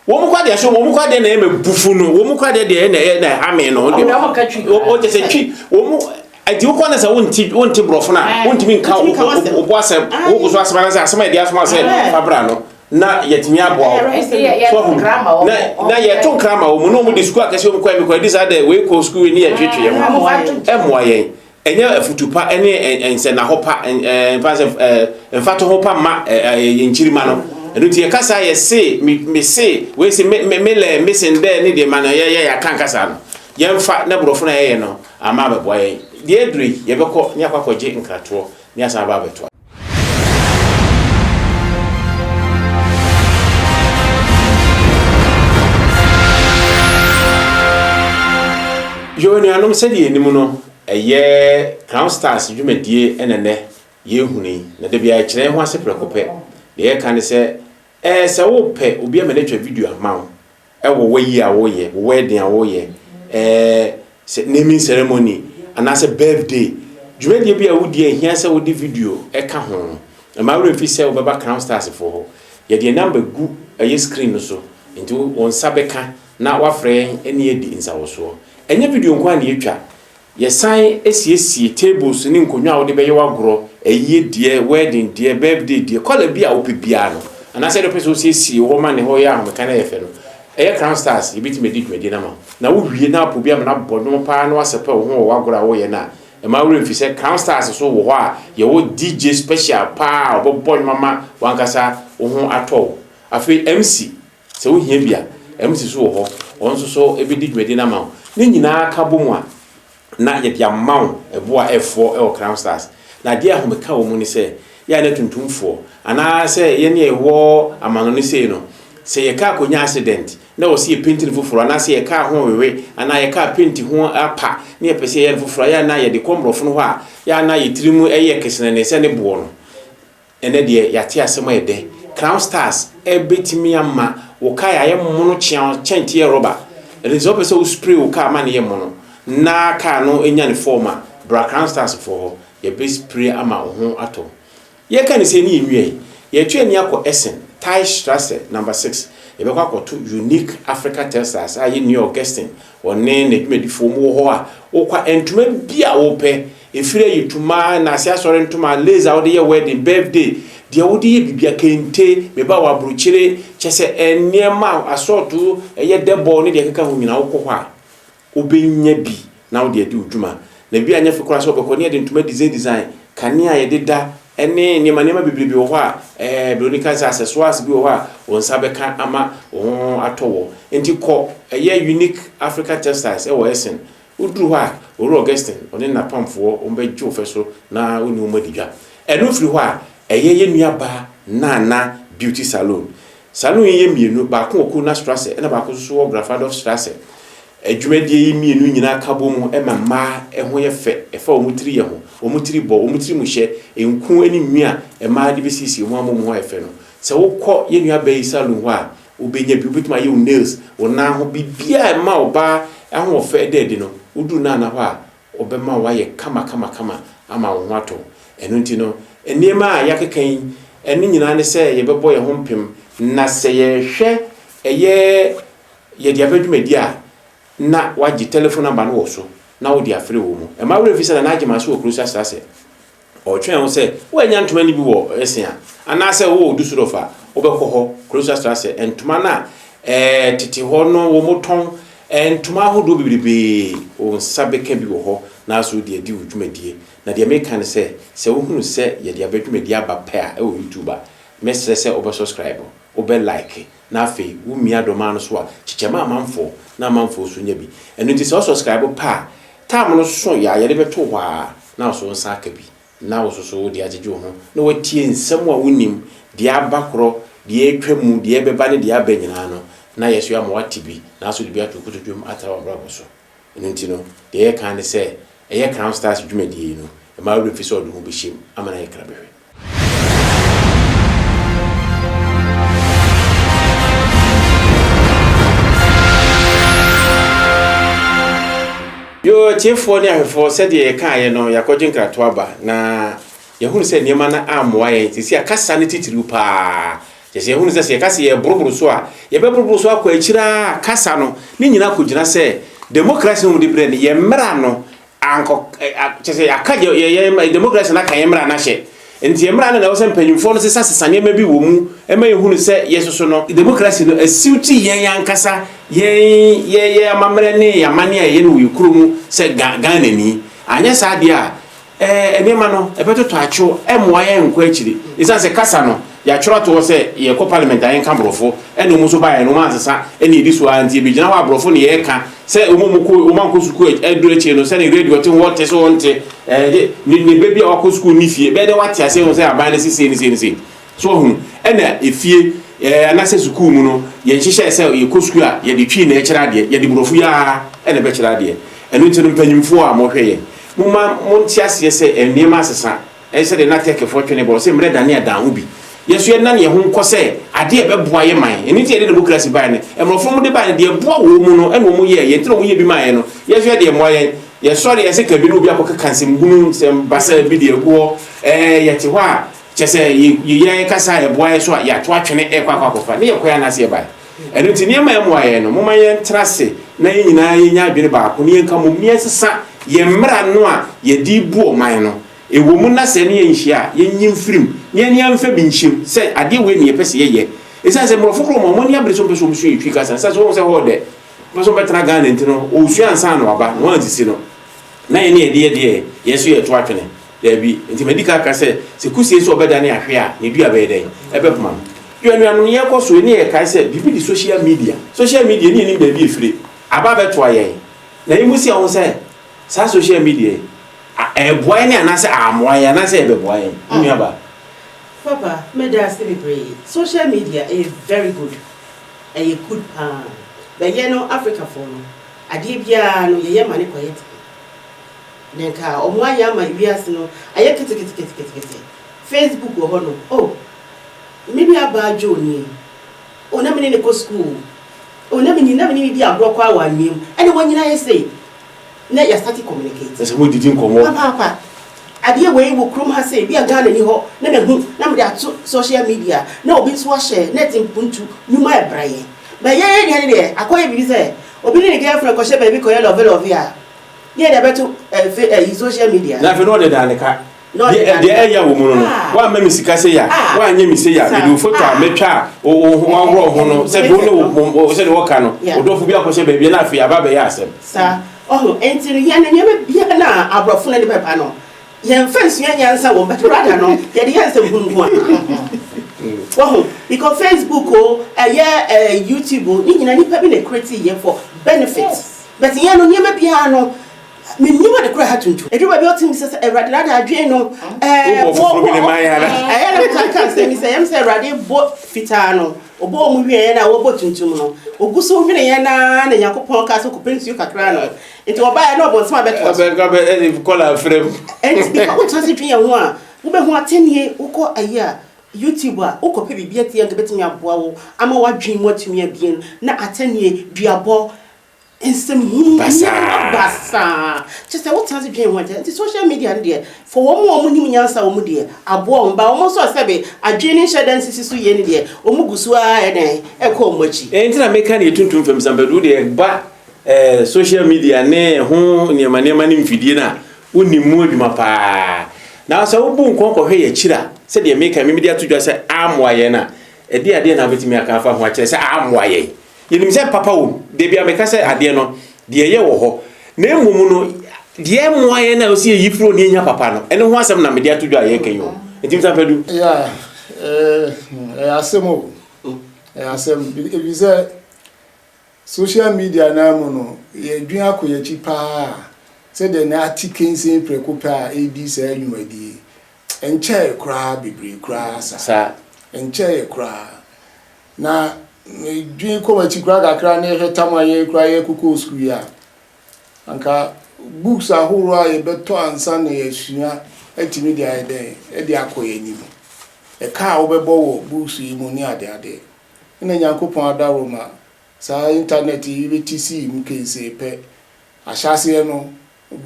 wo mu kwade so wo mu kwade na eme bufu no wo mu kwade de na ame no o je se twi wo mu adi wo kwana sa wonti brofo na wonti min ka wo bo asem wo go so asema na asema dia asema se fabra no na yetimi aboa na yeton krama wo mu no mu disku akase wo kwa mi kwa disa de we ko school ni yetwetwe mo emoa yen enye afutupa ene ense na hopa enfato hopa ma yenchirima no enu tie kasa ye se me se we se me mesende ni de man ya kan kasa no yemfa na brofo na ye no ama beboa yen de edri ye beko ni akwakoje nkrato ni asa ba beto Joni anom se de enimu no eye Crown Stars dwumadie enene ye huni na de bia kire ho ase prekope de ye kan se se wo pe obi amanetwa video amawo wo wayi a wo ye wo wedding a wo ye se naming ceremony anase birthday dwumadie bia wo die hia se wo di video ka ho na ma wure fi se wo baba Crown Stars fo ho ye de number gu eye screen no so nti won sabeka na wafre eni edi nsawo so enye video nkwa na yetwa yesan esiesie tables ni nkonwa wo de beye wagoro eye die wedding die birthday die kola bia wo pebia no anase de person siesie wo ma ne ho ya ho meka na yefe no eye Crown Stars yebiti medi dwedi na ma na wo wie na apobia ma na bono pa na wasepa wo ho wagoro wo ye na e ma wure mfi se Crown Stars so wo ho a ye wo DJ special pa obobon mama wankasa wo ho ato afi MC se wo hia bia MC so wo ho onso so ebedi dwedi na ma ni nyina ka bomu a na ye dia mawo eboa efo e Crown Stars na dia ho meka wo mu ni se ya na tuntumfo ana se ye ne ewo amano ni se no se ye ka konya accident na wo se painting fufuro ana se ye ka ho wewe ana ye ka paint ho apa ne ye pese ye fufuro ya na ye de kombrofo no ho a ya na ye tirimu eye kesene ne se ne bo no ene de ya te asema ye de Crown Stars e betimi ama wo ka ya ye mono chenti ye roba resolve so spray wo ka ma ne ye mono na ka no enya ne forma bra Crown Stars for ye be spray ama ho ato ye ka ne se ni enwie ye twa ni akọ Essen Thai Strasse number 6 ye be kwa to Unique Africa Textiles aye New York Gestin one ne dwumadi fom wo ho a wo kwa entuma bia wo pe efire yituma na ase asore ntuma laser wo de ye wedding birthday dia wo de ye bibia kente me ba wa bruchire chese eniema asortu eye debo ne de keka ho nyina wo kọ ho a obenya bi na wo de adi udwuma na bi anya fe kora so obekọ ne de ntoma design kanea ye deda ene nema biblibi wo ho a bronika sa accessoires bi wo ho a won sa beka ama won atowo enti kọ eye Unique Africa Textiles wo Essen uduru ho a oro Augustine one na pamfo on be ju ofeso na oni wo madidwa eno firi ho a eye ye nuaba na beauty salon ye mienu ba ko oku na Strasse na ba ko so wo Grafadorf Strasse adwumadie yi mienu nyina kabo mu emama eho ye fe efa omutiri ye ho omutiri bo omutiri mu hye enku ani nwia ema de besisi mu amom ho efe no se wokọ ye nuaba yi salon ho a obenya bi obetuma ye nails wona ho bibia ema oba aho ofe de no udu na ho a obema wa ye kama ama wo ato eno nti no enema a yakekan eni nyina ne se ye bebo ye ho mpem na se ye hwe ye dia badwumadi a na waji telephone number no wo so na wo dia free wo mu e ma wure visa na agema so okrusa sase o twen wo se wo nya ntoma ni bi wo Essen ana se wo du surofa wo be ko ho okrusa sase entoma na titi ho no wo moton entoma ho do bibibi o sabeka bi wo ho na so dia di udwumadie na dia make kan se wo hunu se ye dia badwumadi aba pa a e wo YouTuber mesre se obe subscribe obe like na fe wo mia do man so a chichema amanfo na amanfo so nya bi eno nti se subscribe pa time no so ya ye de beto hwa na so nsa aka bi na wo so de ajeju ho na watie nsem a wonim de abakoro de etwam de beba ne de abanyina no na yesu am wati bi na so de bi atokotodwom atawa brabo so eno nti no de ye kan ne se eye Crown Stars dwumadi no e ma wo fi so do ho bishim amana ye krabehwe yo tiefo ne ahwefo se de ka ye no yakogin krato aba na yehunu se niema na amwa ye tisi akasa ne titiri pa je yehunu se akasa ye buruburu so a ye be buruburu so akwa akira kasa no ni nyina kogina se democracy no de bre ne ye mra no anko je se akaje ye democracy na kan ye mra na hye enti ye mra na wo se mpanyimfo no se sasane ma bi wo mu e ma yehunu se yesoso no democracy no asiuti ye yankasa ye amamre ne yamane a ye no yikurum se Ghana ni anya sa dia enema no ebeto to acho emwa ye nkwa akiri isa se kasa no ya choro to se ye ko parliament ayen kan brofo ene mu so ba ye no ma sesa ene edi so anti bi gina wa brofo ne ye ka se omanko suku edure che no se ne radio tin what so onte ni bebi akọ school ni fie be de wati ase ho se aban ne sisi so hu ene efie anase suku mu no ye nhihye se ye ko school a ye de twi na e kira de ye de brofo ya ene be kira de eno nti no mpanyimfo a mo hweye muma montiase se enema asesa se de na take for twene bo se mre dane adan ho bi yesu ye na ne ho nkose ade e beboa ye man eni ti ye de democracy ba ne emrofo mu de ba ne de boa wo mu no eno mu ye tiro mu ye bi man ye no yesu ye de mo ye sorry ye se ka bi no bi akọ kansem hunu se basa bi de ko ye ti ho a chese ye kasa ye boa ye so ya to atwene e kwa fa ne ye ko ya na se ba eno ti ne ma ye mo ye no mo ma ye trase na ye nyina ye nya adwene ba ko ne ye nka mo mie sesa ye mra no a ye di bu o man no ewo mu na se ne ye nhia ye nyimfrim ne ne amfa bi nhyim se ade we ne ye pese ye esa se mo fukro mo ne abre so pese so yi twika sa so se ho de so betra Ghana ntino o su ansa no aba no antisi no na ye ne de yesu ye to atwene da bi nti medical ka se kusie so obeda ne ahwe a ne dua be den ebe poma yo anu ye ko so ne ye ka se bibi di social media ni ni be bi efire aba beto ayen na imusi a won se sa social media boy ne anase amoy anase ebe boy nuaba Papa me da celebrate social media is very good and a good but you know Africa for no ade bia no ye mane koyet nenka omo aya ma bias no aye kete Facebook wo no oh maybe aba joni ona me ne ko school ona me ni bi abro kwa wanwem ene wanyina ye say na ya start communicate se mo didi nkomo papa ade we wo krom ha say bi Ghana ni ho na me hu na me da social media na obi so share net impuntu nyuma e braye ba ye de akoye bi say obi ni girlfriend ko share baby ko ye love ya ye de beto social media na fe no de daneka de eya wo mu no wa ma mi sika se ya wa anya mi se ya bi photo a metwa o ho no se bi no se de wo ka no o do fu bi akose baby na afi aba be ya asem sa oh enti ya na nyame bia na abrofo na de pepa no yen fence yen yansa wo but rather no ye de yansa hunhu oh because Facebook YouTube ni nyina nipa bi na create here for benefits but yen no nyame bia no me nyima de kura hatuntu edruba bi otim se erade adwen no na kan se mi se yam se erade bo fita no obo mu hwe na wo bo tuntum no oguso hwe ne na yakopon ka so kopensu kakra no enti oba ya no bo nsema beto call frame enti bi ko tose twen ho a wo be ho atenie wo ko aya YouTube a wo ko pe bibia tie nga betimi aboa wo ama wadwen mo atumi abien na atenie duabo ensem basa just what has it been wanted the social media there for one more money nyansa wo mu there aboa wo ba wo so sebe adwene shedan sisi so ye ne there wo mu gusu a eden e ko mochi enti na meka ne tuntum fam sambadu de ba social media ne ho ne ne mfidie na woni mu adwuma pa na so wo bu nkon ko hwe ye kira se de meka me media to dwa se amoaye na e de ade na betimi aka fa ho a kire se amoaye yenim se papa wo de bia meka se ade no de ye wo ho na emum no de moaye na o se yifro ne nya papa no ene ho asem na media to dwa ye kanyo entim sa fadu ya asemo asem bize social media na mu no ye dwan akoyachi pa se de na atikensin prekupa edi sa anwumadi enche kra bibri kra sa enche kra na dwi ko machi kra kakra na hetamaye kra ye kuku school ya anka books ahoro a ye beto ansa na yesua atimi dia ede e dia akoye ni e ka obebo wo books yi mu ni ade ina Nyankopon adaro ma sa internet yi betisi mkense pe ahyase no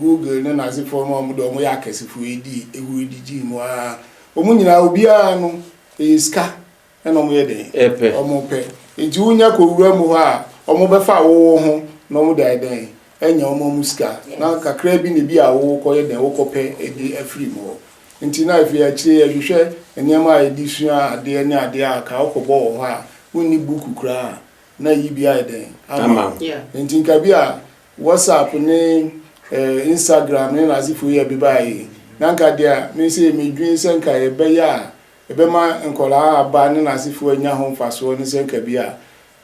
Google na nazi form mu do mo ya kasifu edi ehu ediji mu a omu nyina obi a no iska na mo ye den epe omo pe enti unya ko wura mu ha omo be fa wo ho na omo dai den enya omo muska na kakra bi ne bi a wo ko ye den wo ko pe edi afri mu enti na afi a chire ya hwehwe enyama edi sua ade ne ade a ka wo ko bo ho ha unni buku kra na yi bi a den ama enti nka bi a WhatsApp ne Instagram ne nazifu ye bi bai nanka dia me se medwin se nka ye be ya e be ma nkola aba ne nazifu anya ho mfaso ne se nka bi a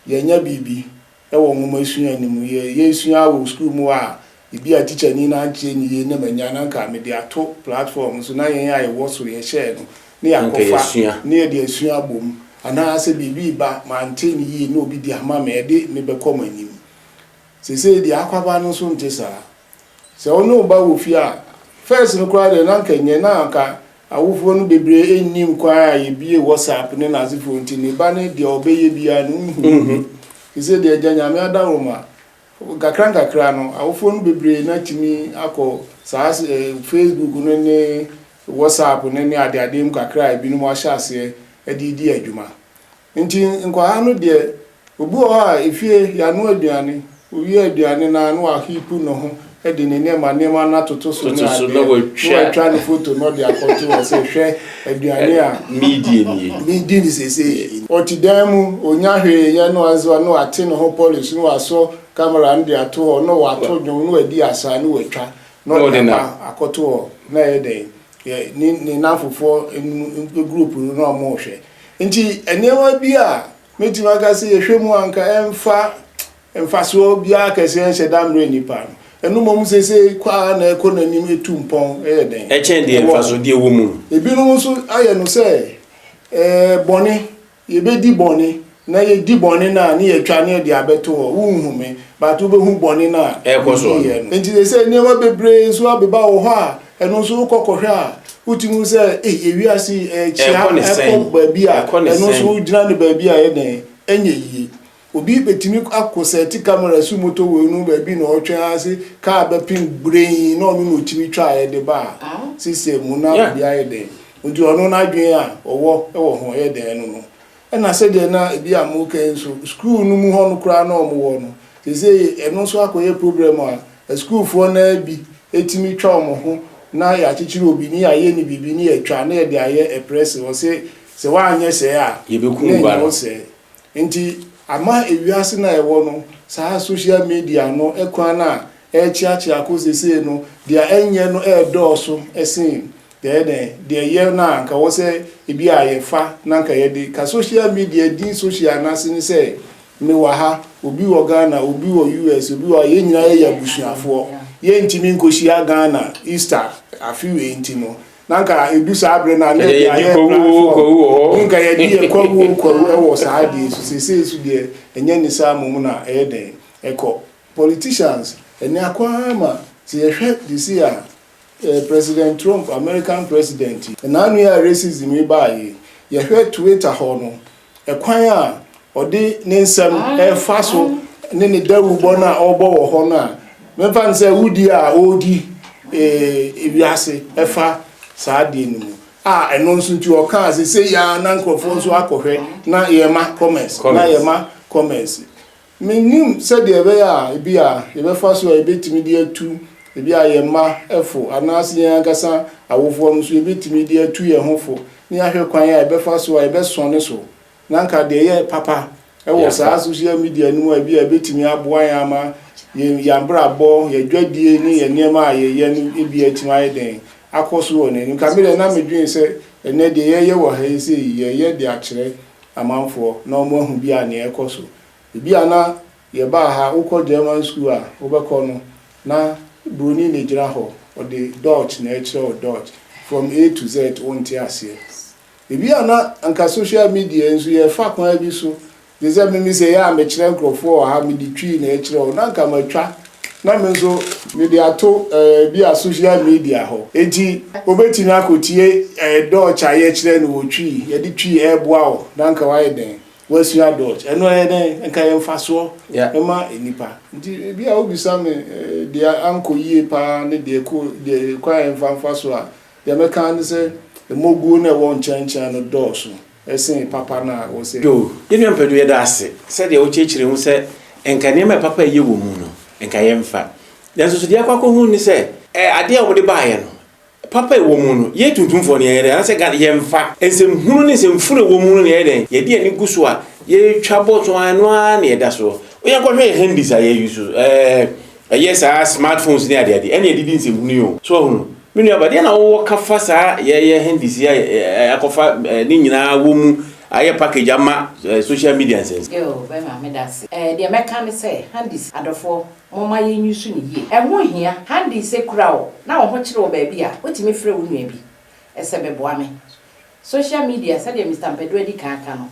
ye nya bibi e wo nwoma esua nimu ye esua wo school mu a ibi a teacher ni na aje ni ye ne manya nanka me dia to platform so na ye ya ye wo so ye share no ne yakofa ne ye dia esua bom ana se bibi ba maintain yi no obi dia ma me de ne be kom anim se dia akwaba no so ntesa se ono ba wo fi a first no kwa de na nkanye na aka awofo no bebre enim kwa ye bie WhatsApp ne nazifo nti ne ba ne de obeye bia no se de aganya me adawo ma kakra no awofo no bebre na timi akọ sa Facebook no ne WhatsApp ne ade m kakra bi no mo ahyase edidi adwuma nti nkwa no de obu o a efie ya no aduane owi aduane na no ahipu no ho edi ne nema na toto so na we try photo no dia photo we say hwe aduane a media ni say otidam onya hwe ye no azo no ate no ho polish no aso camera ndi ato no wato dwon no adi asa no watwa no dia akoto na ede ni na fofo group no mo hwe nti enewa bi a metima ka say hwe mu anka emfa so bia kase enhedamre nipa no enu mom sese kwa na ekonomi metumpon den echende emfaso die wo mu ebinu so aye no se boni ye be di boni na ye di boni na ni ye twa ne de abeto unhume ba to be hu boni na ekoso enti se ne wa bebre so abeba wo ho a enu so kokohwe a utimu se ewiase chia ekọ ba bi a enu so ujina ne ba bi a ye den enye yi obi betimi akoseti camera su moto we nu ba bi na otwe ase ka ba pin brain na onu no timi twa ye de ba system na bi aye de odu onu na dwen a owo e wo ho ye de no no e na se de na bi amu ken so school nu mu ho no kra na omo wo no se eno so akoye problem a school fo na bi etimi twa omo ho na ya chichiri obi ni aye ni bibi ni etwa na ye de aye e press wo se wa anye se a ye be ku ngwa no nti ama ewiase na ewo no saa social media no ekwa na chiachi akose say no dia enye no dooso esin de ye na anka wo say ebi ayefa na anka ye de ka social media din social na sin say me wa ha obi wo Ghana obi wo US obi wo ye nyina ye yabusuafo ye ntimi nkohia Ghana Easter afiwe ntimo nanka edu sabre na ne ya nka ye die kwawu e wo saade so se de enye ni samu na eden eko politicians eni akwa ma se ye hwe this year President Trump American president na anu ya racism ibaye ye hwe Twitter ho no ekwan a odi ne nsem fa so ne dawu bo na obo wo ho na mefa nse wudi a odi ewiase efa saade ni mu eno nso nti o kan se ya na nkrofo nso akohwe na yema comments minim se de be ya bi a ye be fa so e betimi de atu ebi ayema efo anase yan gasa awofo nso e betimi de atu ye hofo ni ahwe kwan ya e be fa so e be sonne so nanka de ye papa e wo sa social media ni mu e bi e betimi aboa ya ma ye ambra bo ye dwadie ni ye niema ye ni e bi atima ye den akoso woni nka me na medwen se ene de ye wo ha se ye de akire amanfo na omo hu bi a na ekoso bi ana ye ba ha ukọ German school a obekọ no na bruni ne gira ho o de Dutch na ekire Dutch from A to Z won't ase bi ana anka social media nso ye fa kwa bi so de ze me se ya me kire nkrofo ha me di twi na ekire na anka matwa na me nso me de ato bi a social media ho enti obetimi akotie Dutch aye kire no wotwi ye di twi eboa o na anka wa den wasua Dutch eno den anka ye mfaso ema enipa nti bi a obisa me de anko yie pa ne de kwa ye mfaso a de meka ne se mogu na won chanchan no doso esen papa na wo se yo yenu ampedu ye da ase se de o chechire hu se enka ne me papa ye wo mu no enka ye mfa yanso so de akwakọ hu ni se ade a wo de baaye no papa wo mu no ye tuntumfo ne ye na se ga ye mfa ensem hunu ni se mfure wo mu no ne ye den ye de ani guso a ye twabo so anu a ne ye da so o ya kwahwe ye handis a ye use yes smartphones ne ade ene ye didi nsem hunu yo so hunu minu abade na wo kafa sa ye handis ya akofa ni nyina wo mu aye package ama social media sense yo be ma me das de meka me say handis adofo moma ye nyusu ni ye enwo hia handis ekura na wo ho kire wo ba bi a wotimi frɛ wo nua bi ese beboa me social media say de Mr. Mpedu edi kanka no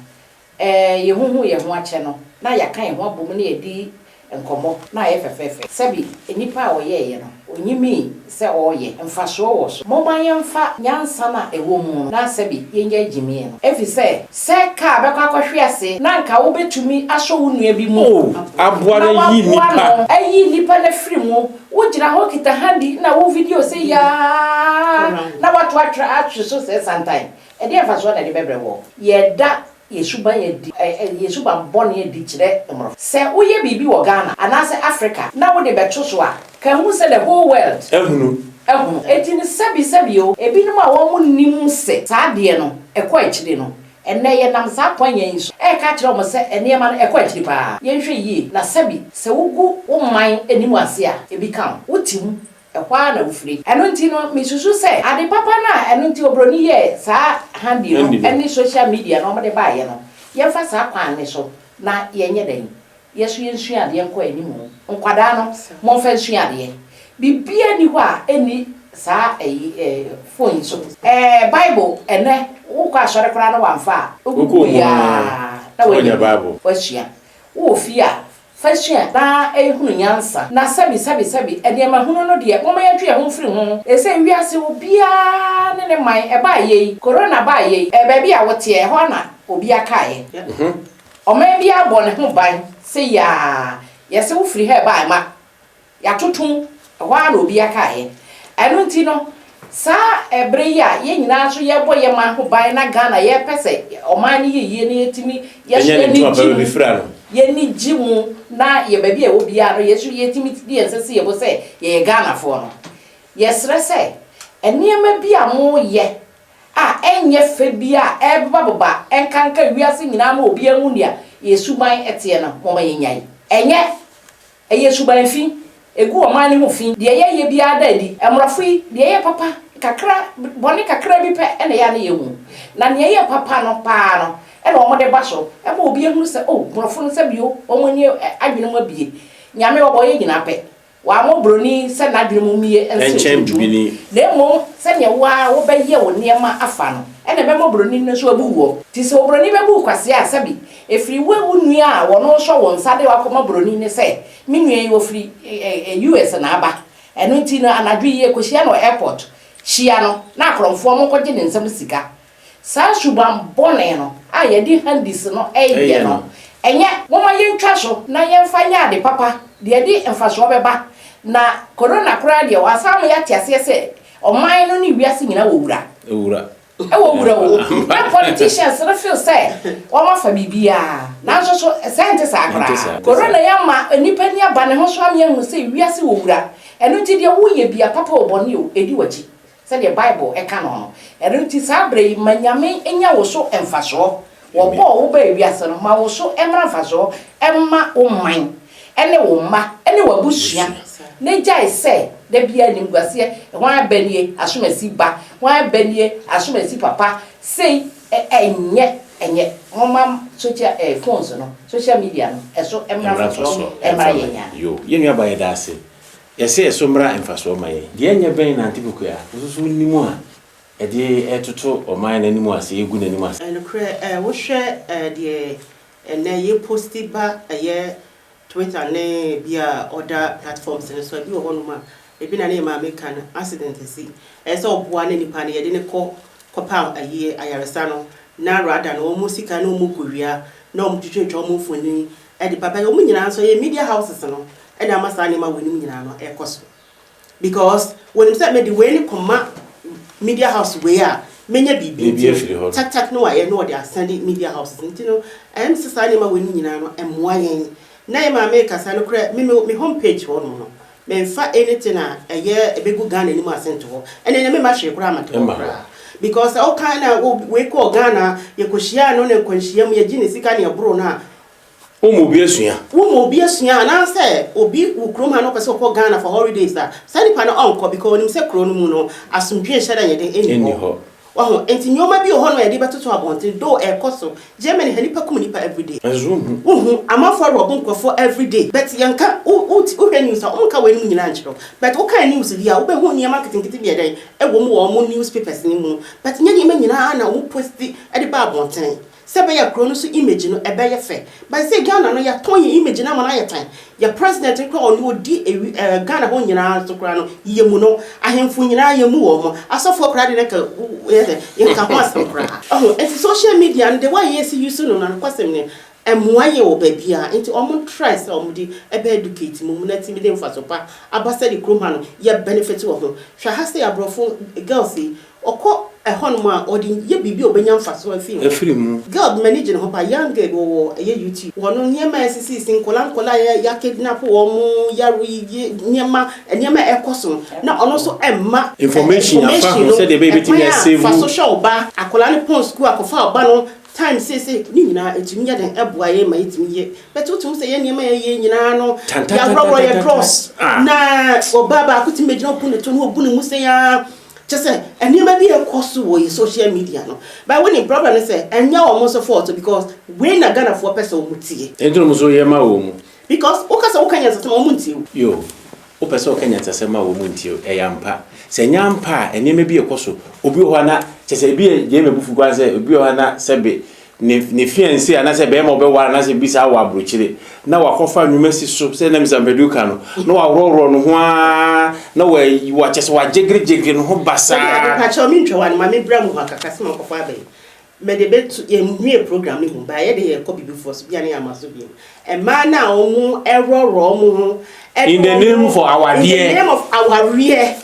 ye huhu ye ho ache no na ya kan ye ho abom na ye di enkomo na ye fefefe sabi enipa a ye no onyimi se oye mfaso wo so moma ye mfa nyansa na ewo mu na sabi ye nya jimi no efi se ka be kwa kwahwe ase na nka wo betumi aso wo nua bi mu aboa na yi nipa ayi nipa na firi mu wo gira ho kita handi na wo video se ya na watu atwa so se sometime e dey faso na de bebre wo ye da Yesuba Yesuba boni di kire emro se uye bibi wo Ghana anase Africa na wo de beto so a kan hu se the whole world ehunu etini sabi o ebinum a wo mu nim se saade no ekọ akire no enne ye nam sa kwanya yiso ka kire mo se enne ma no ekọ akire pa ye hwe yi na sabi se wugu wo man enimu ase a ebi kan wotim ekwa na ufri eno nti no misusu se ade papa na eno nti obroni ye sa handi no eni social media no mo de ba ye no ye fa sa kwan ne so na ye nye den yesu ye nsu ade enko enimu nkwada no mo fa nsu ade bibia ni ho a eni sa phone so bible ene wo kwa sore kra no wamfa ogugu ya na wo nya bible wasua wo fi a fashion na ehunu nyansa na sabi edema hunu no de moma ya twa ho firi ho ese wiase obia ne man e ba ye corona ba ye ba bia wote e ho na obia kae o man bia bo ne ho ban se ya yese wo firi he ba ma ya totum ho na obia kae enu nti no sa ebre ya ye nyina so ye bo ye man ho ban na Ghana ye pese o man ni ye ne yetimi ye so ni ye ni jimu na ye baby e obi aro yesu ye timiti di ensese ye bo se ye Ghana fo no yesre se eniema bi a mo ye a enye fe bi a baba enkanka wiase nyina ma obi anu nia yesu ban ete no mo ma ye nyai enye yesu ban fi egu o man ni ho fi de ye bi ada di emrofo yi de ye papa kakra boni kakra bi pe ene ya na ye hu na ne ye papa no pa no ene o mo de ba so e ba obi ehunu se oh emrofo no se bio o mo ni adwene mo bie nyame wo boye nyina pe wa mo broni se na adwene mo mie ense bibini na mo se ne wa wo be ye wo niema afa no ene be mo broni no so abu wo ti se obroni be bu kwase asabi efri we wunu a wo no so won sade wa ko mo broni ne se minue yi wo fri US na aba eno ti no anadwi ye ko hia no airport hia no na akromfo mo ko je ne nsam sika sa shuban bone no a ye di handis no eye no enye mo ma ye ntwa so na ye mfa nya de papa de di emfaso beba na corona kra de wa sa mo ya tiase se o man no ni wiase nyina wo wura na politicians no feel say o ma fa bibia na so scientists akra corona ya ma nipa ni aba ne ho so am ye hu say wiase wo wura eno ti de wo ye bia papa oboni o edi wachi say the bible e ka no eno ti sabre manyame enya wo so emfaso wo bo wo ba wiase no ma wo so emra emfaso emma o man ene wo ma ene wo busua ne jai say de bia ni ngwase wan banie asomasi ba wan banie asomasi papa say enye mama social phones no social media no eso emra so emra yenya yo yenu aba yeda ase yese eso mra emfaso maye de enye ben na antibuku ya so nimu a e de etoto o man na nimu ase egu na nimu ase and wo hwe de na ye posti ba ye Twitter ne bia other platforms and so bi wo no ma ebi na ne ma make an accident si so oboa ne nipa ne ye de ne kopa aye ayaresa no na rather no mo sika no mo kowia na mo twetwe mo foni e de papa yo mo nyina so ye media houses no e na amasa ne ma woni nyina no e koso because when you say me the way ni koma media house we are menya bibi tak no aye no de asande media houses ntino em sisa ne ma woni nyina no emwa yen na ye ma make asane kra me homepage ho no me fa anything a eye ebegu Ghana ni mu asento ho ene ne me ma hwe kra amato kra because all kind of we call Ghana ye kohia no ne konhia mu ye gine sika ne bro na o mo bi asua na say obi wo krom ha no pese ko Ghana for holidays that sani pa no onko because onim se kro no mu no asomdwe hyeda ye de eni ho oh enti nyoma bi ho no ye de betoto abonten do e koso Germany hanipa kum nipa every day amafo robon kofo every day but yanka u news onka we ni nyina nchiro but o kan news dia wo be hu niam marketing kiti bi edan e wo mu wo mu newspapers ni mu but nyanya ma nyina na wo posti e de ba abonten sebe ya kro no so image no e be ye fe but say Ghana no ya ton ye image na mana ya tan ya president ko oni odi Ghana ho nyina so kra no ye mu no ahemfu nyina ye mu wo mo asofo kra de ka ye ka ho asem kra oh et social media and the way yes you so no na kwasem ne emwaye wo babia enti omo try say omo di ebe educate mu na timi de mfaso pa abasa di krom ha no ye benefit wo ho hwa ha say abrofo girls oko ehonum a odi ye bibi obenya mfaso afiri mu girl manage no pa young girl wo ye YouTube wono niema sisi nkola ya kidnap wo mu yaru niema ekoso na ono so emma information afa ho say the baby timi save fa social ba akola ne pon school akofa oba no time say ni nyina etimi ya den eboaye ma etimi ye but utum say ye niema ye nyina no ya bro ye cross na obaba akutimi gina pon to no obu ne mu say ya just say eniema bi ekoso wo social media no but when the problem is say enya o mo so fault because we na Ghana for person mutie entro mo so ye ma wo mu because okasa okanya sase mo mutie yo o person okanya sase ma wo mutie e yampa se nyampa eniema bi ekoso obi ho na chese bi je mebufu kwa se obi ho na sebe ne fiancé ana se be mo be wa na se bi sa wa brochire na wakofa nwumasi so se na mzambeduka no na wa roro no ho na wa chese wa jegre no ho basa ka cho mi ntwa ma me bra mu akaka se mo kofa ba me de bet ye nwie program ni hu ba ye de ye ko bibi force bia na amaso bi e ma na omu eroro mu ho in the name of our dear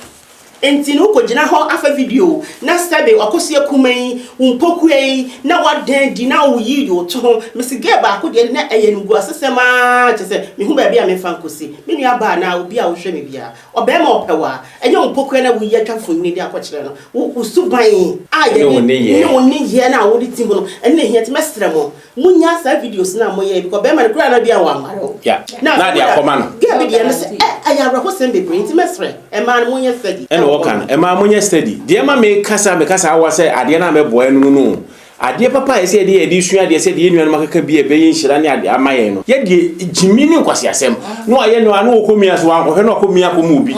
enti no ko gina ho afa video na sabe akosie kuman umpoku yi na wadan di na wo yi do to mesige ba ko de na eyenugu asesema chese me hu ba bia me fan kosi me nua ba na obi a wo hwe me bia oba ma opewa enye umpoku na wo yi atwafo ni de akokire no wo suban a ye ni ye na wo di timbo no enne hia te mestremo munya sa videos na mo ye because be ma kura na bia wa maro na dia koma no ge bi me de no se ayabra ho sem bebre nti mesre e ma no monye steady ene wo kan e ma monye steady de ma me kasa awa se ade na me boy no ade papa ese de edi sua de ese de enuan makaka bi e be yinhira ne ade amaye no ye de jimini nkwase asem no aye no anu okomia so anko he no okomia ko mu bi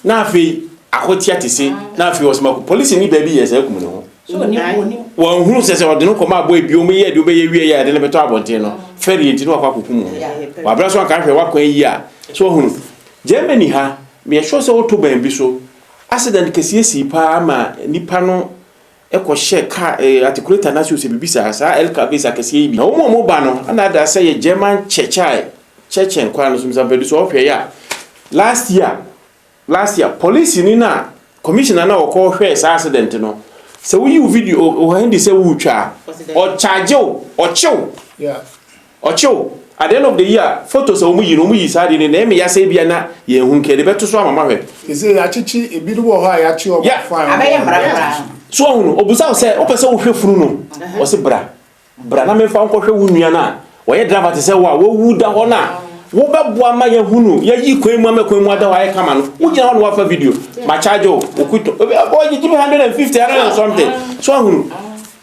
na afi akotia tese na afi osma police ni baby yes e kum ne ho so ni won hunu se ode no koma boy bi o me ye de obe ye wie ye ade ne beto abonten no feri enti no akwa kokum wa bra so anka hwe wakwan yi a so hunu Germany ha me sure se oto ban bi so accident kesi pa ama nipa no eko share car articulator na so se bibisa sa el kabisa kesi bi na mo ba no ana da say ye German chechen kwa no so mbe so hwe ya last year police ni na commissioner na wo hwe sa accident no se wo you video o hand say wo twa o charge o chew at the end of the year photos o mu yi sade ni na me ya say bia na ye hu nke de beto so amama hwe ise ya chichi ebi do ho ya chi o fine abaye mbra so hunu obusa se o pese wo hwe funu no o se bra na me fa nko hwe wo nua na wo ye driver te se wo wu da ho na wo bebo ama ye hunu ye yi kwan mu ama ada wa ye kama no wo gina ho no wa fa video ma charge o okuto o give me 150 and something so hunu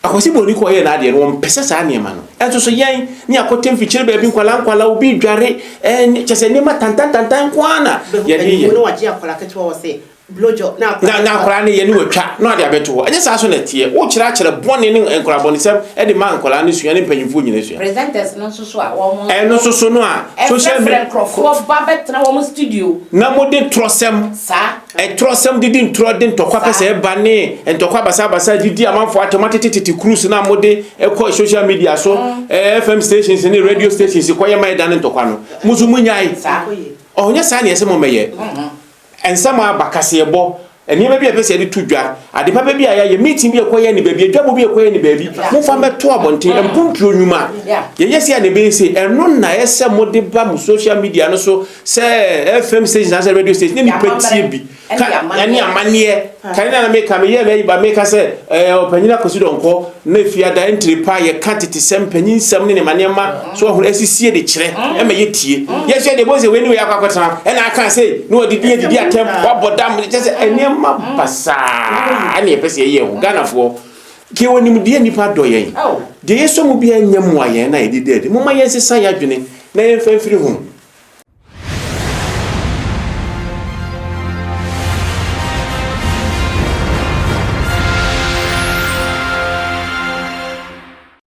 akwasi boni ko ye na ade no mpese sa ne ma no enso so yen ni akotem fichire ba bi nkwala obi dware chese ni ma tantan kwana ye di ye no waji akola ketewa wo se blojo na akola ne ye ni watwa no ade abeto ho enye sa so na tie wo kire boni ne enkola boni sem e de ma nkola ne sua ne mpanyimfo nyine sua presenters no so a wo mo no so no a social media crofo babetra wo mo studio na mo de trosem sa trosem didi ntro de ntokwa pese e ba ne ntokwa basa didi amanfo automatic cruise na mo de e social media so FM stations ne radio stations ko ye mai dan ntokwa no muzumu nyai onya sa ne ese mo meye ensama bakase ebo enima bia pese de tudwa ade papa bia ya ye meeting bia koye ni baabi adwabo bia koye ni baabi mo fa beto abonten empuntro nyuma ye yesi ane be se eno na ese mo de ba mu social media no so se FM station na radio station ni petie bi ani amanie kan na make am ye be ba make se opanyina kosudo nko na fia da entry pa ye quantity sem panyin sem ne manema so ho asisie de kire e ma ye tie ye se de bo se we ni we akwakwata e na aka say no didi atem wa bodam se enema basa ani pese ye hu Ghana fo ke woni mu de nipa do yen de yeso mu bia nyam wa yen na edide mo ma yen sesa ya dwene na yen fa mfiri hu